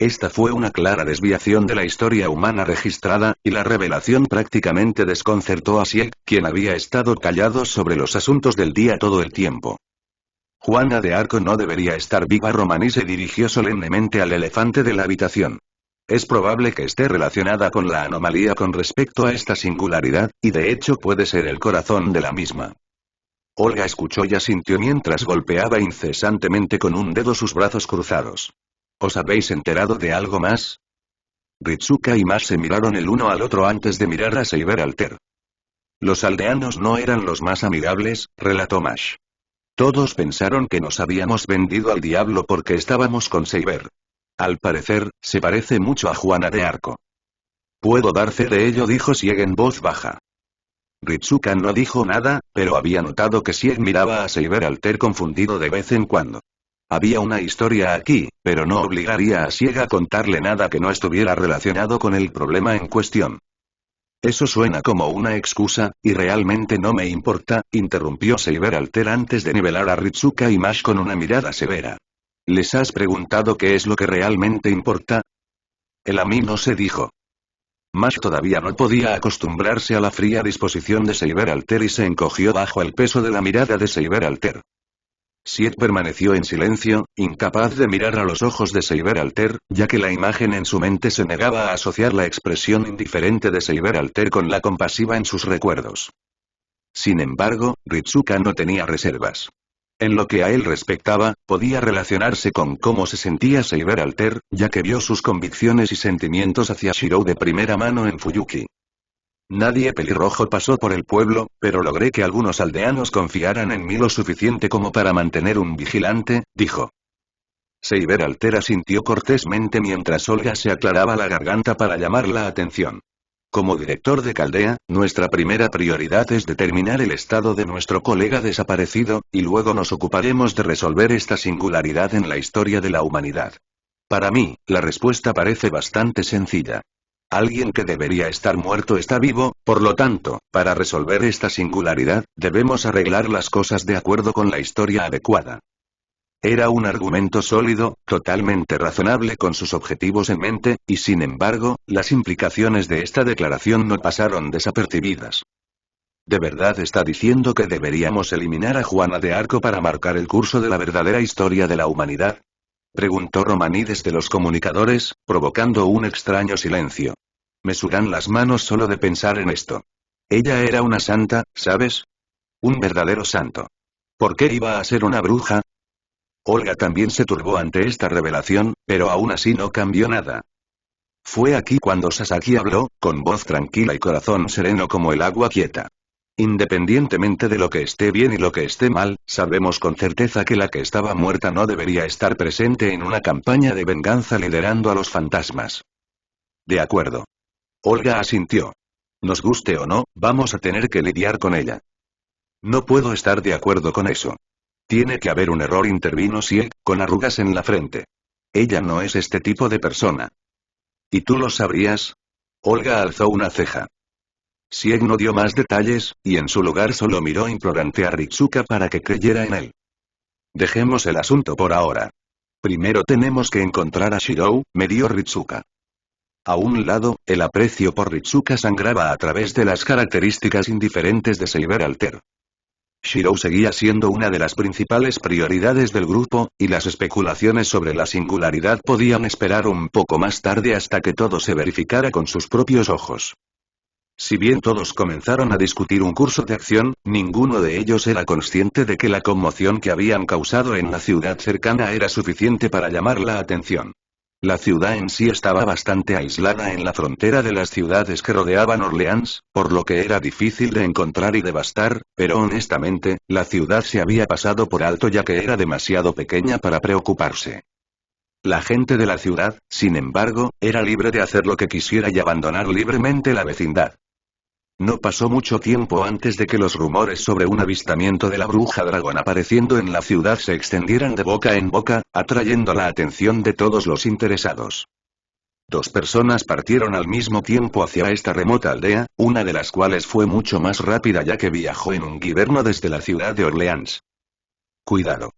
Esta fue una clara desviación de la historia humana registrada, y la revelación prácticamente desconcertó a Sieg, quien había estado callado sobre los asuntos del día todo el tiempo. Juana de Arco no debería estar viva. Romaní se dirigió solemnemente al elefante de la habitación. Es probable que esté relacionada con la anomalía con respecto a esta singularidad, y de hecho puede ser el corazón de la misma. Olga escuchó y asintió mientras golpeaba incesantemente con un dedo sus brazos cruzados. ¿Os habéis enterado de algo más? Ritsuka y Mash se miraron el uno al otro antes de mirar a Cyber Alter. Los aldeanos no eran los más amigables, relató Mash. Todos pensaron que nos habíamos vendido al diablo porque estábamos con Cyber. Al parecer, se parece mucho a Juana de Arco. Puedo dar fe de ello, dijo Sieg en voz baja. Ritsuka no dijo nada, pero había notado que Sieg miraba a Cyber Alter confundido de vez en cuando. Había una historia aquí, pero no obligaría a Sieg a contarle nada que no estuviera relacionado con el problema en cuestión. Eso suena como una excusa, y realmente no me importa, interrumpió Cyber Alter antes de nivelar a Ritsuka y Mash con una mirada severa. ¿Les has preguntado qué es lo que realmente importa? A mí no se dijo. Mash todavía no podía acostumbrarse a la fría disposición de Cyber Alter y se encogió bajo el peso de la mirada de Cyber Alter. Sieg permaneció en silencio, incapaz de mirar a los ojos de Cyber Alter, ya que la imagen en su mente se negaba a asociar la expresión indiferente de Cyber Alter con la compasiva en sus recuerdos. Sin embargo, Ritsuka no tenía reservas. En lo que a él respectaba, podía relacionarse con cómo se sentía Cyber Alter, ya que vio sus convicciones y sentimientos hacia Shirou de primera mano en Fuyuki. Nadie pelirrojo pasó por el pueblo, pero logré que algunos aldeanos confiaran en mí lo suficiente como para mantener un vigilante, dijo. Cyber Alter asintió cortésmente mientras Olga se aclaraba la garganta para llamar la atención. Como director de Caldea, nuestra primera prioridad es determinar el estado de nuestro colega desaparecido, y luego nos ocuparemos de resolver esta singularidad en la historia de la humanidad. Para mí, la respuesta parece bastante sencilla. Alguien que debería estar muerto está vivo, por lo tanto, para resolver esta singularidad, debemos arreglar las cosas de acuerdo con la historia adecuada. Era un argumento sólido, totalmente razonable con sus objetivos en mente, y sin embargo, las implicaciones de esta declaración no pasaron desapercibidas. ¿De verdad está diciendo que deberíamos eliminar a Juana de Arco para marcar el curso de la verdadera historia de la humanidad? Preguntó Romaní desde los comunicadores, provocando un extraño silencio. Me sudan las manos solo de pensar en esto. Ella era una santa, ¿sabes? Un verdadero santo. ¿Por qué iba a ser una bruja? Olga también se turbó ante esta revelación, pero aún así no cambió nada. Fue aquí cuando Sasaki habló, con voz tranquila y corazón sereno como el agua quieta. Independientemente de lo que esté bien y lo que esté mal, sabemos con certeza que la que estaba muerta no debería estar presente en una campaña de venganza liderando a los fantasmas. De acuerdo. Olga asintió. Nos guste o no, vamos a tener que lidiar con ella. No puedo estar de acuerdo con eso. Tiene que haber un error, intervino Sieg, con arrugas en la frente. Ella no es este tipo de persona. ¿Y tú lo sabrías? Olga alzó una ceja. Sieg no dio más detalles, y en su lugar solo miró implorante a Ritsuka para que creyera en él. Dejemos el asunto por ahora. Primero tenemos que encontrar a Shirou, me dio Ritsuka. A un lado, el aprecio por Ritsuka sangraba a través de las características indiferentes de Cyber Alter. Shirou seguía siendo una de las principales prioridades del grupo, y las especulaciones sobre la singularidad podían esperar un poco más tarde hasta que todo se verificara con sus propios ojos. Si bien todos comenzaron a discutir un curso de acción, ninguno de ellos era consciente de que la conmoción que habían causado en la ciudad cercana era suficiente para llamar la atención. La ciudad en sí estaba bastante aislada en la frontera de las ciudades que rodeaban Orleans, por lo que era difícil de encontrar y devastar, pero honestamente, la ciudad se había pasado por alto ya que era demasiado pequeña para preocuparse. La gente de la ciudad, sin embargo, era libre de hacer lo que quisiera y abandonar libremente la vecindad. No pasó mucho tiempo antes de que los rumores sobre un avistamiento de la bruja dragón apareciendo en la ciudad se extendieran de boca en boca, atrayendo la atención de todos los interesados. Dos personas partieron al mismo tiempo hacia esta remota aldea, una de las cuales fue mucho más rápida ya que viajó en un guiberno desde la ciudad de Orleans. Cuidado.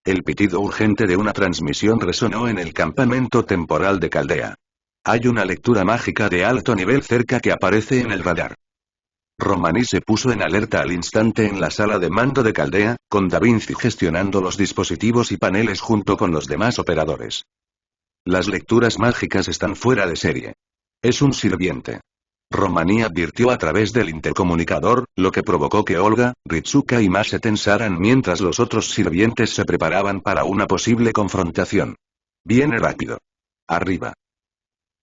El pitido urgente de una transmisión resonó en el campamento temporal de Caldea. Hay una lectura mágica de alto nivel cerca que aparece en el radar. Romaní se puso en alerta al instante en la sala de mando de Caldea, con Da Vinci gestionando los dispositivos y paneles junto con los demás operadores. Las lecturas mágicas están fuera de serie. Es un sirviente. Romaní advirtió a través del intercomunicador, lo que provocó que Olga, Ritsuka y Mash se tensaran mientras los otros sirvientes se preparaban para una posible confrontación. Viene rápido. Arriba.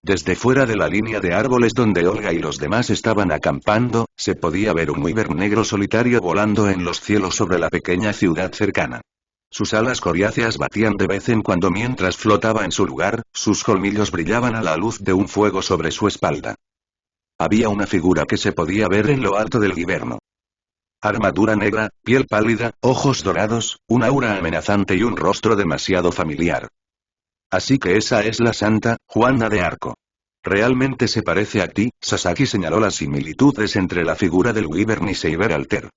Desde fuera de la línea de árboles donde Olga y los demás estaban acampando, se podía ver un wyvern negro solitario volando en los cielos sobre la pequeña ciudad cercana. Sus alas coriáceas batían de vez en cuando mientras flotaba en su lugar, sus colmillos brillaban a la luz de un fuego sobre su espalda. Había una figura que se podía ver en lo alto del guiberno. Armadura negra, piel pálida, ojos dorados, un aura amenazante y un rostro demasiado familiar. Así que esa es la Santa, Juana de Arco. Realmente se parece a ti, Sasaki señaló las similitudes entre la figura del wyvern y Seiber Alter.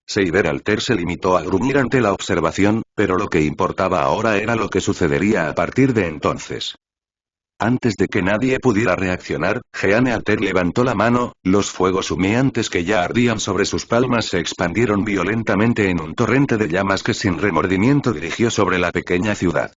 Seiber Alter se limitó a gruñir ante la observación, pero lo que importaba ahora era lo que sucedería a partir de entonces. Antes de que nadie pudiera reaccionar, Jeanne Alter levantó la mano, los fuegos humeantes que ya ardían sobre sus palmas se expandieron violentamente en un torrente de llamas que sin remordimiento dirigió sobre la pequeña ciudad.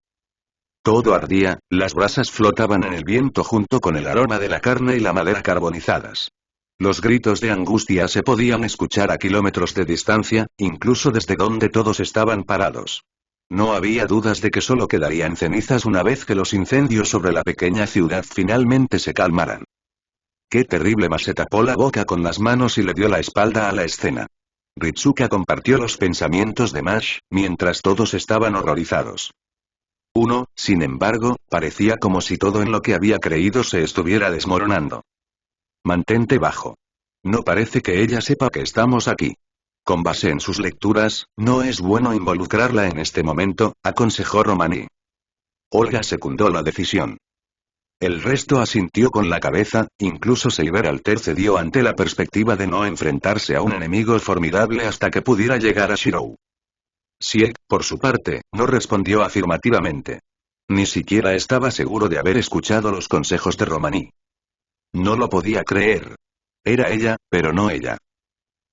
Todo ardía, las brasas flotaban en el viento junto con el aroma de la carne y la madera carbonizadas. Los gritos de angustia se podían escuchar a kilómetros de distancia, incluso desde donde todos estaban parados. No había dudas de que solo quedarían cenizas una vez que los incendios sobre la pequeña ciudad finalmente se calmaran. ¡Qué terrible! Mas se tapó la boca con las manos y le dio la espalda a la escena. Ritsuka compartió los pensamientos de Mash, mientras todos estaban horrorizados. Sin embargo, parecía como si todo en lo que había creído se estuviera desmoronando. Mantente bajo. No parece que ella sepa que estamos aquí. Con base en sus lecturas, no es bueno involucrarla en este momento, aconsejó Romaní. Olga secundó la decisión. El resto asintió con la cabeza, incluso Seiber Alter cedió ante la perspectiva de no enfrentarse a un enemigo formidable hasta que pudiera llegar a Shirou. Sieg, por su parte, no respondió afirmativamente. Ni siquiera estaba seguro de haber escuchado los consejos de Romaní. No lo podía creer. Era ella, pero no ella.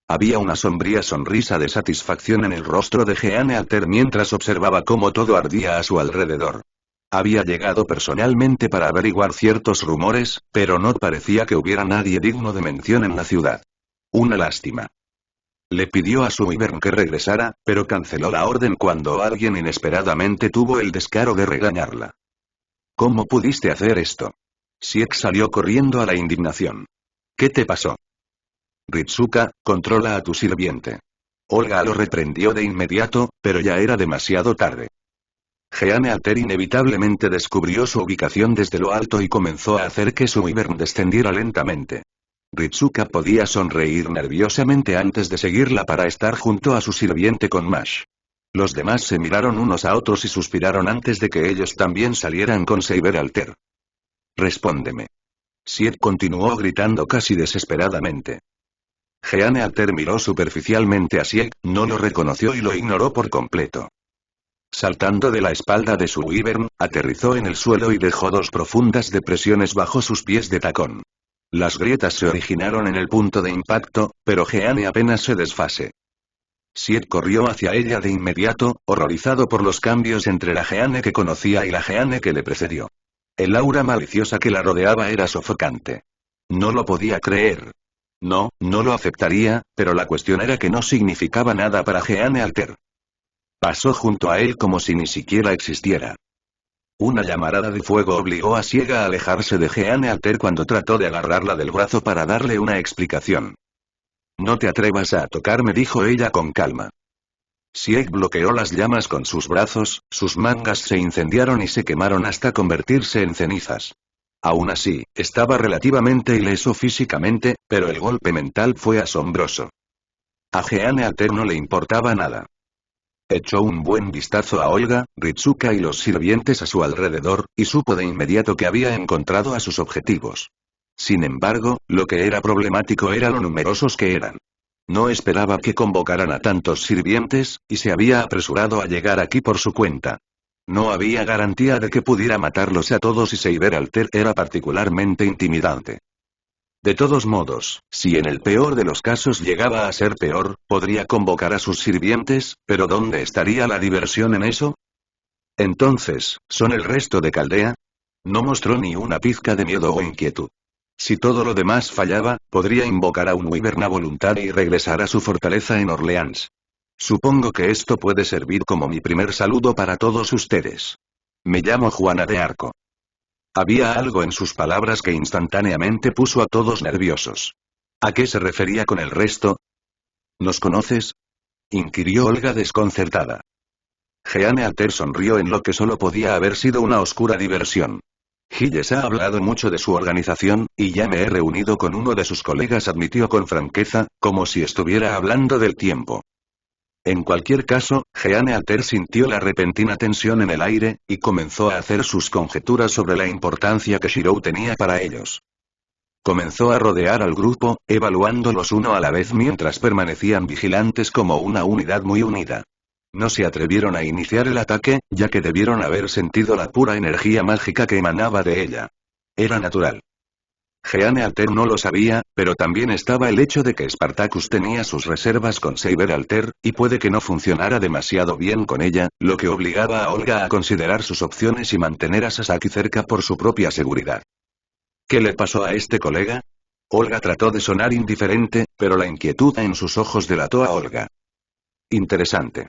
Había una sombría sonrisa de satisfacción en el rostro de Jeanne Alter mientras observaba cómo todo ardía a su alrededor. Había llegado personalmente para averiguar ciertos rumores, pero no parecía que hubiera nadie digno de mención en la ciudad. Una lástima. Le pidió a su wyvern que regresara, pero canceló la orden cuando alguien inesperadamente tuvo el descaro de regañarla. ¿Cómo pudiste hacer esto? Sieg salió corriendo a la indignación. ¿Qué te pasó? Ritsuka, controla a tu sirviente. Olga lo reprendió de inmediato, pero ya era demasiado tarde. Jeanne Alter inevitablemente descubrió su ubicación desde lo alto y comenzó a hacer que su wyvern descendiera lentamente. Ritsuka podía sonreír nerviosamente antes de seguirla para estar junto a su sirviente con Mash. Los demás se miraron unos a otros y suspiraron antes de que ellos también salieran con Seiber Alter. Respóndeme. Sieg continuó gritando casi desesperadamente. Jeanne Alter miró superficialmente a Sieg, no lo reconoció y lo ignoró por completo. Saltando de la espalda de su wyvern, aterrizó en el suelo y dejó dos profundas depresiones bajo sus pies de tacón. Las grietas se originaron en el punto de impacto, pero Jeanne apenas se desfase. Sieg corrió hacia ella de inmediato, horrorizado por los cambios entre la Jeanne que conocía y la Jeanne que le precedió. El aura maliciosa que la rodeaba era sofocante. No lo podía creer. No lo aceptaría, pero la cuestión era que no significaba nada para Jeanne Alter. Pasó junto a él como si ni siquiera existiera. Una llamarada de fuego obligó a Siega a alejarse de Jeanne Alter cuando trató de agarrarla del brazo para darle una explicación. No te atrevas a tocarme, dijo ella con calma. Sieg bloqueó las llamas con sus brazos, sus mangas se incendiaron y se quemaron hasta convertirse en cenizas. Aún así, estaba relativamente ileso físicamente, pero el golpe mental fue asombroso. A Jeanne Alter no le importaba nada. Echó un buen vistazo a Olga, Ritsuka y los sirvientes a su alrededor, y supo de inmediato que había encontrado a sus objetivos. Sin embargo, lo que era problemático era lo numerosos que eran. No esperaba que convocaran a tantos sirvientes, y se había apresurado a llegar aquí por su cuenta. No había garantía de que pudiera matarlos a todos y Seiber Alter era particularmente intimidante. De todos modos, si en el peor de los casos llegaba a ser peor, podría convocar a sus sirvientes, pero ¿dónde estaría la diversión en eso? Entonces, ¿son el resto de Caldea? No mostró ni una pizca de miedo o inquietud. Si todo lo demás fallaba, podría invocar a un Wyvern a voluntad y regresar a su fortaleza en Orleans. Supongo que esto puede servir como mi primer saludo para todos ustedes. Me llamo Juana de Arco. Había algo en sus palabras que instantáneamente puso a todos nerviosos. ¿A qué se refería con el resto? ¿Nos conoces?, inquirió Olga desconcertada. Jeanne Alter sonrió en lo que solo podía haber sido una oscura diversión. Gilles ha hablado mucho de su organización, y ya me he reunido con uno de sus colegas, admitió con franqueza, como si estuviera hablando del tiempo. En cualquier caso, Jeanne Alter sintió la repentina tensión en el aire, y comenzó a hacer sus conjeturas sobre la importancia que Shirou tenía para ellos. Comenzó a rodear al grupo, evaluándolos uno a la vez mientras permanecían vigilantes como una unidad muy unida. No se atrevieron a iniciar el ataque, ya que debieron haber sentido la pura energía mágica que emanaba de ella. Era natural. Jeanne Alter no lo sabía, pero también estaba el hecho de que Spartacus tenía sus reservas con Seiber Alter, y puede que no funcionara demasiado bien con ella, lo que obligaba a Olga a considerar sus opciones y mantener a Sasaki cerca por su propia seguridad. ¿Qué le pasó a este colega? Olga trató de sonar indiferente, pero la inquietud en sus ojos delató a Olga. Interesante.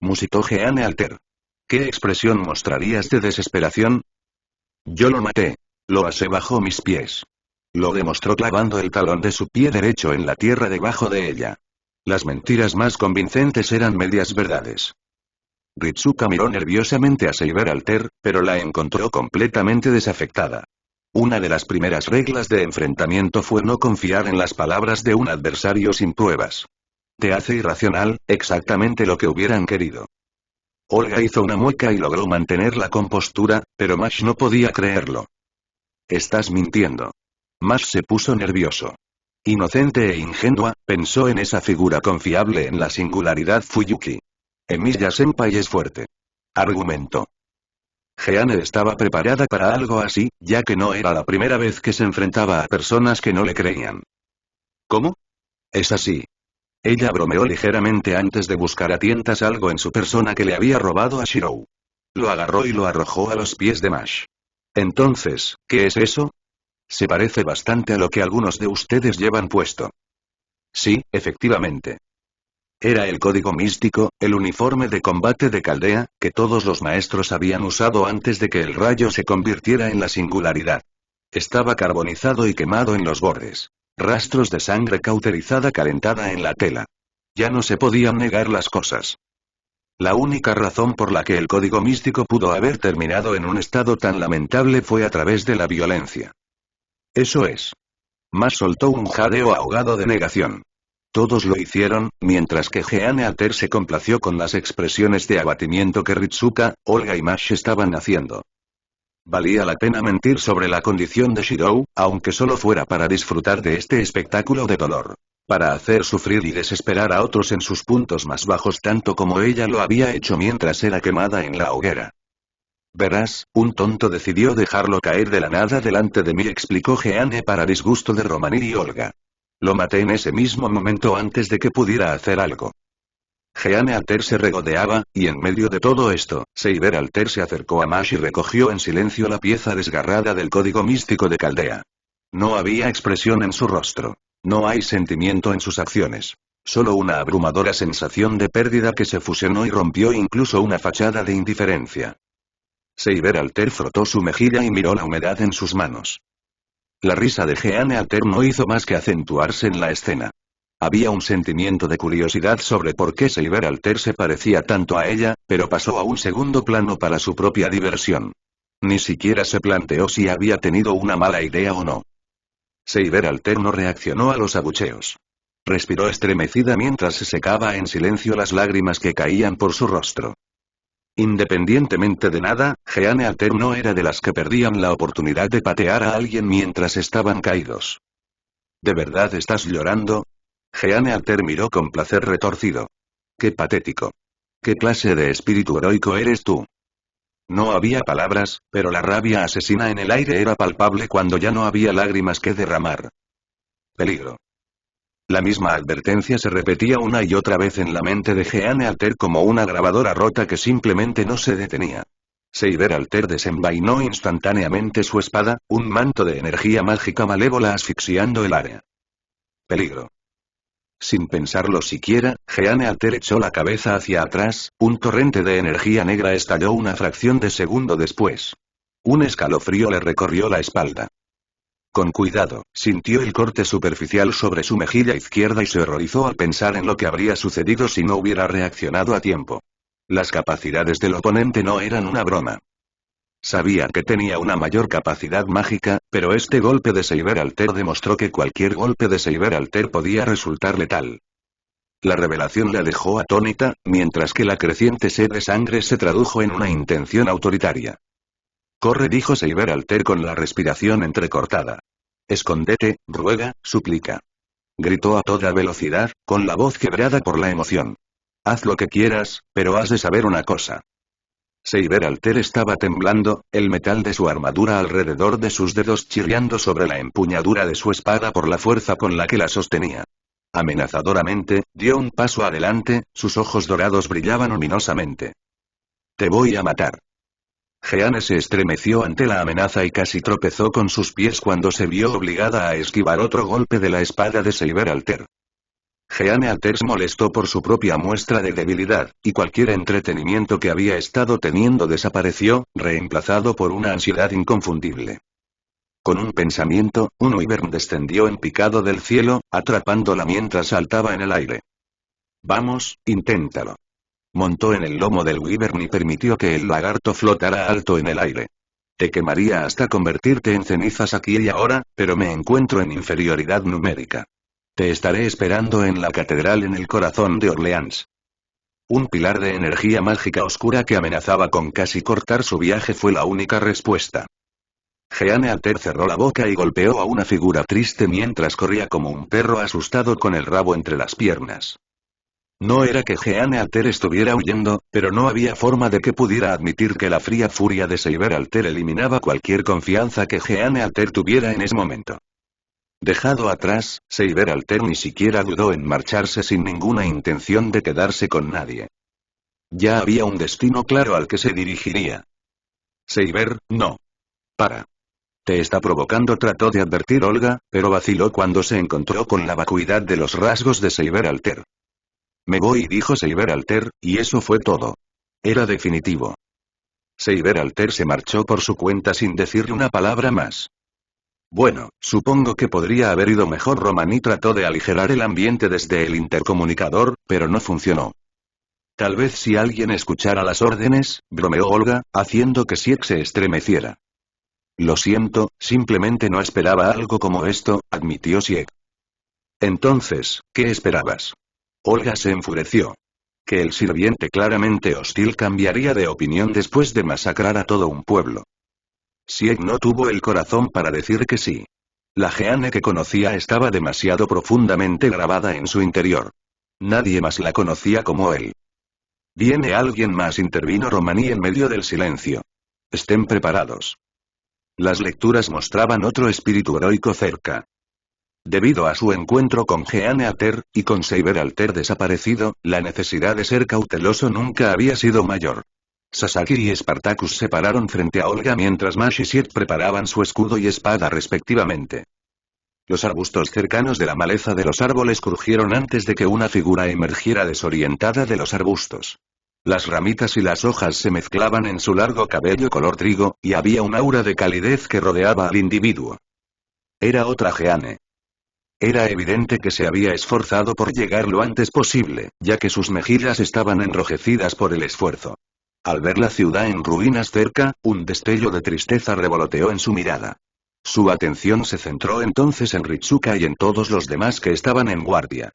Musitó Jeanne Alter. ¿Qué expresión mostrarías de desesperación? Yo lo maté. Lo asé bajo mis pies. Lo demostró clavando el talón de su pie derecho en la tierra debajo de ella. Las mentiras más convincentes eran medias verdades. Ritsuka miró nerviosamente a Seiber Alter, pero la encontró completamente desafectada. Una de las primeras reglas de enfrentamiento fue no confiar en las palabras de un adversario sin pruebas. Te hace irracional, exactamente lo que hubieran querido. Olga hizo una mueca y logró mantener la compostura, pero Mash no podía creerlo. Estás mintiendo. Mash se puso nervioso. Inocente e ingenua, pensó en esa figura confiable en la singularidad Fuyuki. Emilia Senpai es fuerte. Argumentó. Jeanne estaba preparada para algo así, ya que no era la primera vez que se enfrentaba a personas que no le creían. ¿Cómo? Es así. Ella bromeó ligeramente antes de buscar a tientas algo en su persona que le había robado a Shirou. Lo agarró y lo arrojó a los pies de Mash. Entonces, ¿qué es eso? Se parece bastante a lo que algunos de ustedes llevan puesto. Sí, efectivamente. Era el código místico, el uniforme de combate de Caldea, que todos los maestros habían usado antes de que el rayo se convirtiera en la singularidad. Estaba carbonizado y quemado en los bordes. Rastros de sangre cauterizada calentada en la tela. Ya no se podían negar las cosas. La única razón por la que el código místico pudo haber terminado en un estado tan lamentable fue a través de la violencia. Eso es. Mash soltó un jadeo ahogado de negación. Todos lo hicieron, mientras que Jeanne Alter se complació con las expresiones de abatimiento que Ritsuka, Olga y Mash estaban haciendo. Valía la pena mentir sobre la condición de Shirou, aunque solo fuera para disfrutar de este espectáculo de dolor. Para hacer sufrir y desesperar a otros en sus puntos más bajos tanto como ella lo había hecho mientras era quemada en la hoguera. Verás, un tonto decidió dejarlo caer de la nada delante de mí, explicó Jeanne para disgusto de Romanir y Olga. Lo maté en ese mismo momento antes de que pudiera hacer algo. Jeanne Alter se regodeaba, y en medio de todo esto, Seiber Alter se acercó a Mash y recogió en silencio la pieza desgarrada del código místico de Caldea. No había expresión en su rostro. No hay sentimiento en sus acciones. Solo una abrumadora sensación de pérdida que se fusionó y rompió incluso una fachada de indiferencia. Seiber Alter frotó su mejilla y miró la humedad en sus manos. La risa de Jeanne Alter no hizo más que acentuarse en la escena. Había un sentimiento de curiosidad sobre por qué Seiber Alter se parecía tanto a ella, pero pasó a un segundo plano para su propia diversión. Ni siquiera se planteó si había tenido una mala idea o no. Seiber Alter no reaccionó a los abucheos. Respiró estremecida mientras se secaba en silencio las lágrimas que caían por su rostro. Independientemente de nada, Jeanne Alter no era de las que perdían la oportunidad de patear a alguien mientras estaban caídos. ¿De verdad estás llorando? Jeanne Alter miró con placer retorcido. ¡Qué patético! ¿Qué clase de espíritu heroico eres tú? No había palabras, pero la rabia asesina en el aire era palpable cuando ya no había lágrimas que derramar. Peligro. La misma advertencia se repetía una y otra vez en la mente de Jeanne Alter como una grabadora rota que simplemente no se detenía. Seiber Alter desenvainó instantáneamente su espada, un manto de energía mágica malévola asfixiando el área. Peligro. Sin pensarlo siquiera, Jeanne Alter echó la cabeza hacia atrás, un torrente de energía negra estalló una fracción de segundo después. Un escalofrío le recorrió la espalda. Con cuidado, sintió el corte superficial sobre su mejilla izquierda y se horrorizó al pensar en lo que habría sucedido si no hubiera reaccionado a tiempo. Las capacidades del oponente no eran una broma. Sabía que tenía una mayor capacidad mágica, pero este golpe de Seiber Alter demostró que cualquier golpe de Seiber Alter podía resultar letal. La revelación la dejó atónita, mientras que la creciente sed de sangre se tradujo en una intención autoritaria. «Corre», dijo Seiber Alter con la respiración entrecortada. «Escóndete», ruega, suplica. Gritó a toda velocidad, con la voz quebrada por la emoción. «Haz lo que quieras, pero has de saber una cosa». Seiber Alter estaba temblando, el metal de su armadura alrededor de sus dedos chirriando sobre la empuñadura de su espada por la fuerza con la que la sostenía. Amenazadoramente, dio un paso adelante, sus ojos dorados brillaban luminosamente. «Te voy a matar». Jeanne se estremeció ante la amenaza y casi tropezó con sus pies cuando se vio obligada a esquivar otro golpe de la espada de Seiber Alter. Jeanne Alter se molestó por su propia muestra de debilidad, y cualquier entretenimiento que había estado teniendo desapareció, reemplazado por una ansiedad inconfundible. Con un pensamiento, un wyvern descendió en picado del cielo, atrapándola mientras saltaba en el aire. «Vamos, inténtalo». Montó en el lomo del wyvern y permitió que el lagarto flotara alto en el aire. «Te quemaría hasta convertirte en cenizas aquí y ahora, pero me encuentro en inferioridad numérica. Te estaré esperando en la catedral en el corazón de Orleans». Un pilar de energía mágica oscura que amenazaba con casi cortar su viaje fue la única respuesta. Jeanne Alter cerró la boca y golpeó a una figura triste mientras corría como un perro asustado con el rabo entre las piernas. No era que Jeanne Alter estuviera huyendo, pero no había forma de que pudiera admitir que la fría furia de Seiber Alter eliminaba cualquier confianza que Jeanne Alter tuviera en ese momento. Dejado atrás, Seiber Alter ni siquiera dudó en marcharse sin ninguna intención de quedarse con nadie. Ya había un destino claro al que se dirigiría. «Seiber, no. Para. Te está provocando», trató de advertir Olga, pero vaciló cuando se encontró con la vacuidad de los rasgos de Seiber Alter. «Me voy», dijo Seiber Alter, y eso fue todo. Era definitivo. Seiber Alter se marchó por su cuenta sin decirle una palabra más. «Bueno, supongo que podría haber ido mejor». Romani trató de aligerar el ambiente desde el intercomunicador, pero no funcionó. «Tal vez si alguien escuchara las órdenes», bromeó Olga, haciendo que Sieg se estremeciera. «Lo siento, simplemente no esperaba algo como esto», admitió Sieg. «Entonces, ¿qué esperabas?» Olga se enfureció. Que el sirviente claramente hostil cambiaría de opinión después de masacrar a todo un pueblo. Sieg no tuvo el corazón para decir que sí. La Jeanne que conocía estaba demasiado profundamente grabada en su interior. Nadie más la conocía como él. «Viene alguien más», intervino Romani en medio del silencio. «Estén preparados». Las lecturas mostraban otro espíritu heroico cerca. Debido a su encuentro con Jeanne Alter, y con Seiber Alter desaparecido, la necesidad de ser cauteloso nunca había sido mayor. Sasaki y Spartacus se pararon frente a Olga mientras Mash y Sieg preparaban su escudo y espada respectivamente. Los arbustos cercanos de la maleza de los árboles crujieron antes de que una figura emergiera desorientada de los arbustos. Las ramitas y las hojas se mezclaban en su largo cabello color trigo, y había un aura de calidez que rodeaba al individuo. Era otra Jeanne. Era evidente que se había esforzado por llegar lo antes posible, ya que sus mejillas estaban enrojecidas por el esfuerzo. Al ver la ciudad en ruinas cerca, un destello de tristeza revoloteó en su mirada. Su atención se centró entonces en Ritsuka y en todos los demás que estaban en guardia.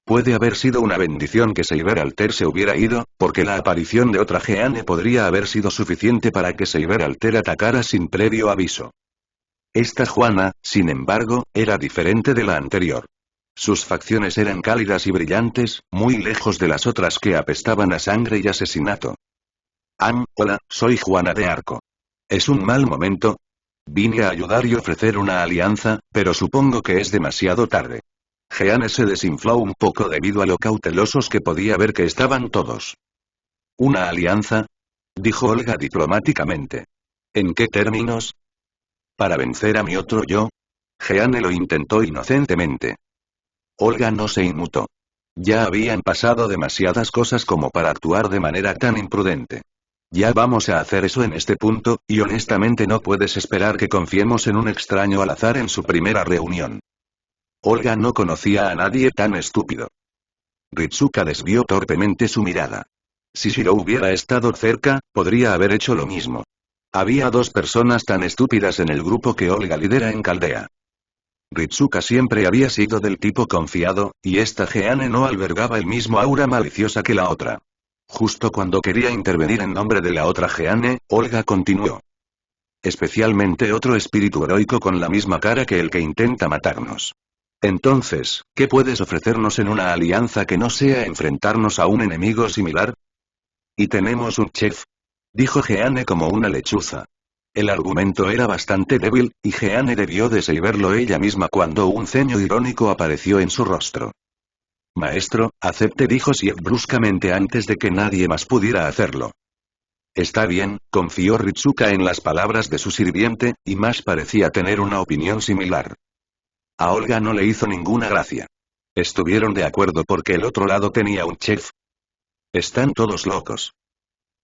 Puede haber sido una bendición que Seiber Alter se hubiera ido, porque la aparición de otra Jeanne podría haber sido suficiente para que Seiber Alter atacara sin previo aviso. Esta Juana, sin embargo, era diferente de la anterior. Sus facciones eran cálidas y brillantes, muy lejos de las otras que apestaban a sangre y asesinato. Hola, soy Juana de Arco. ¿Es un mal momento? Vine a ayudar y ofrecer una alianza, pero supongo que es demasiado tarde. Jeanne se desinfló un poco debido a lo cautelosos que podía ver que estaban todos. ¿Una alianza? Dijo Olga diplomáticamente. ¿En qué términos? ¿Para vencer a mi otro yo? Jeanne lo intentó inocentemente. Olga no se inmutó. Ya habían pasado demasiadas cosas como para actuar de manera tan imprudente. Ya vamos a hacer eso en este punto, y honestamente no puedes esperar que confiemos en un extraño al azar en su primera reunión. Olga no conocía a nadie tan estúpido. Ritsuka desvió torpemente su mirada. Si Shiro hubiera estado cerca, podría haber hecho lo mismo. Había dos personas tan estúpidas en el grupo que Olga lidera en Caldea. Ritsuka siempre había sido del tipo confiado, y esta Jeanne no albergaba el mismo aura maliciosa que la otra. Justo cuando quería intervenir en nombre de la otra Jeanne, Olga continuó. Especialmente otro espíritu heroico con la misma cara que el que intenta matarnos. Entonces, ¿qué puedes ofrecernos en una alianza que no sea enfrentarnos a un enemigo similar? Y tenemos un chef. Dijo Jeanne como una lechuza. El argumento era bastante débil, y Jeanne debió de saberlo ella misma cuando un ceño irónico apareció en su rostro. Maestro, acepte, dijo Siev bruscamente antes de que nadie más pudiera hacerlo. Está bien, confió Ritsuka en las palabras de su sirviente, y Mash parecía tener una opinión similar. A Olga no le hizo ninguna gracia. Estuvieron de acuerdo porque el otro lado tenía un chef. Están todos locos.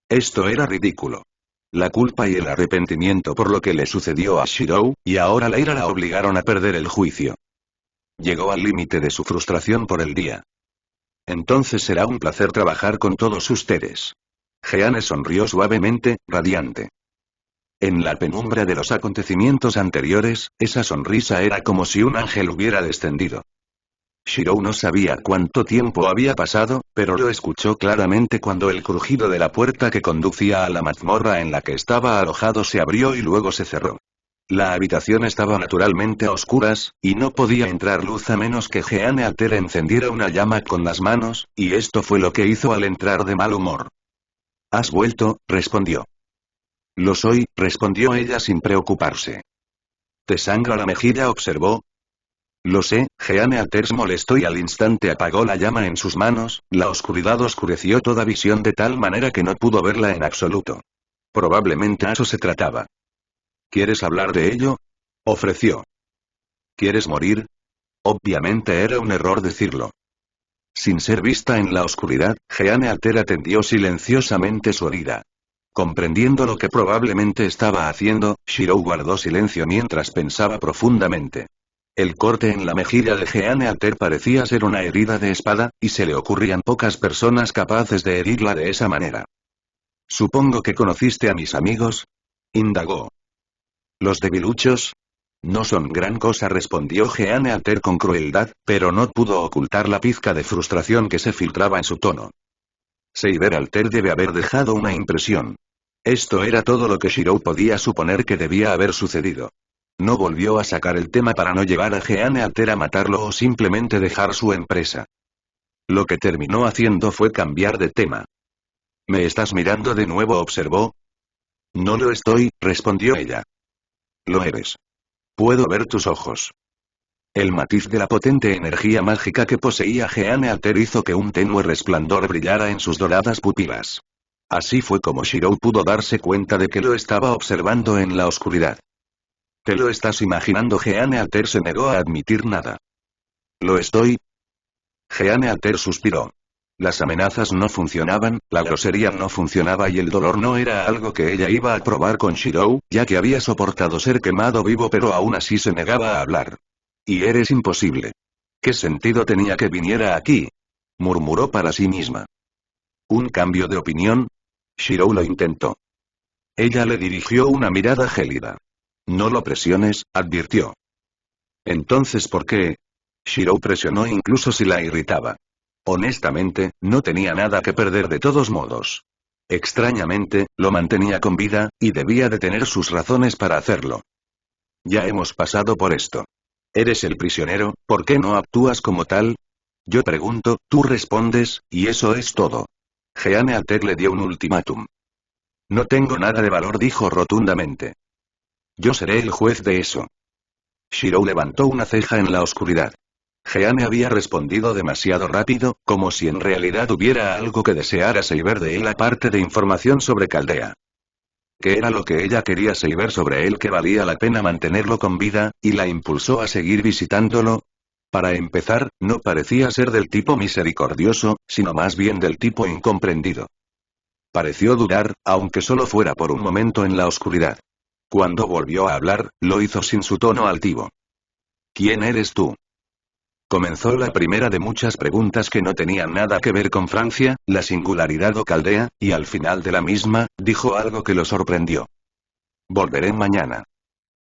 Esto era ridículo. La culpa y el arrepentimiento por lo que le sucedió a Shirou, y ahora la ira la obligaron a perder el juicio. Llegó al límite de su frustración por el día. Entonces será un placer trabajar con todos ustedes. Jeanne sonrió suavemente, radiante. En la penumbra de los acontecimientos anteriores, esa sonrisa era como si un ángel hubiera descendido. Shirou no sabía cuánto tiempo había pasado, pero lo escuchó claramente cuando el crujido de la puerta que conducía a la mazmorra en la que estaba alojado se abrió y luego se cerró. La habitación estaba naturalmente a oscuras, y no podía entrar luz a menos que Jeanne Alter encendiera una llama con las manos, y esto fue lo que hizo al entrar de mal humor. «¿Has vuelto?», respondió. «Lo soy», respondió ella sin preocuparse. «¿Te sangra la mejilla?», observó. «Lo sé», Jeanne Alter se molestó y al instante apagó la llama en sus manos, la oscuridad oscureció toda visión de tal manera que no pudo verla en absoluto. Probablemente a eso se trataba. «¿Quieres hablar de ello?», ofreció. «¿Quieres morir?». Obviamente era un error decirlo. Sin ser vista en la oscuridad, Jeanne Alter atendió silenciosamente su herida. Comprendiendo lo que probablemente estaba haciendo, Shirou guardó silencio mientras pensaba profundamente. El corte en la mejilla de Jeanne Alter parecía ser una herida de espada, y se le ocurrían pocas personas capaces de herirla de esa manera. «¿Supongo que conociste a mis amigos?», indagó. «¿Los debiluchos?». «No son gran cosa», respondió Jeanne Alter con crueldad, pero no pudo ocultar la pizca de frustración que se filtraba en su tono. Seiber Alter debe haber dejado una impresión. Esto era todo lo que Shirou podía suponer que debía haber sucedido. No volvió a sacar el tema para no llevar a Jeanne Alter a matarlo o simplemente dejar su empresa. Lo que terminó haciendo fue cambiar de tema. «¿Me estás mirando de nuevo?», observó. «No lo estoy», respondió ella. «Lo eres. Puedo ver tus ojos». El matiz de la potente energía mágica que poseía Jeanne Alter hizo que un tenue resplandor brillara en sus doradas pupilas. Así fue como Shirou pudo darse cuenta de que lo estaba observando en la oscuridad. «¿Te lo estás imaginando?», Jeanne Alter se negó a admitir nada. «¿Lo estoy?». Jeanne Alter suspiró. Las amenazas no funcionaban, la grosería no funcionaba y el dolor no era algo que ella iba a probar con Shirou, ya que había soportado ser quemado vivo pero aún así se negaba a hablar. Y eres imposible. ¿Qué sentido tenía que viniera aquí? Murmuró para sí misma. ¿Un cambio de opinión? Shirou lo intentó. Ella le dirigió una mirada gélida. No lo presiones, advirtió. Entonces, ¿por qué? Shirou presionó incluso si la irritaba. Honestamente, no tenía nada que perder de todos modos. Extrañamente, lo mantenía con vida, y debía de tener sus razones para hacerlo. Ya hemos pasado por esto. Eres el prisionero, ¿por qué no actúas como tal? Yo pregunto, tú respondes, y eso es todo. Jeanne Alteg le dio un ultimátum. No tengo nada de valor, dijo rotundamente. Yo seré el juez de eso. Shirou levantó una ceja en la oscuridad. Jeanne había respondido demasiado rápido, como si en realidad hubiera algo que deseara saber de él aparte de información sobre Caldea. ¿Qué era lo que ella quería saber sobre él que valía la pena mantenerlo con vida, y la impulsó a seguir visitándolo? Para empezar, no parecía ser del tipo misericordioso, sino más bien del tipo incomprendido. Pareció dudar, aunque solo fuera por un momento en la oscuridad. Cuando volvió a hablar, lo hizo sin su tono altivo. ¿Quién eres tú? Comenzó la primera de muchas preguntas que no tenían nada que ver con Francia, la singularidad o Caldea, y al final de la misma, dijo algo que lo sorprendió. Volveré mañana.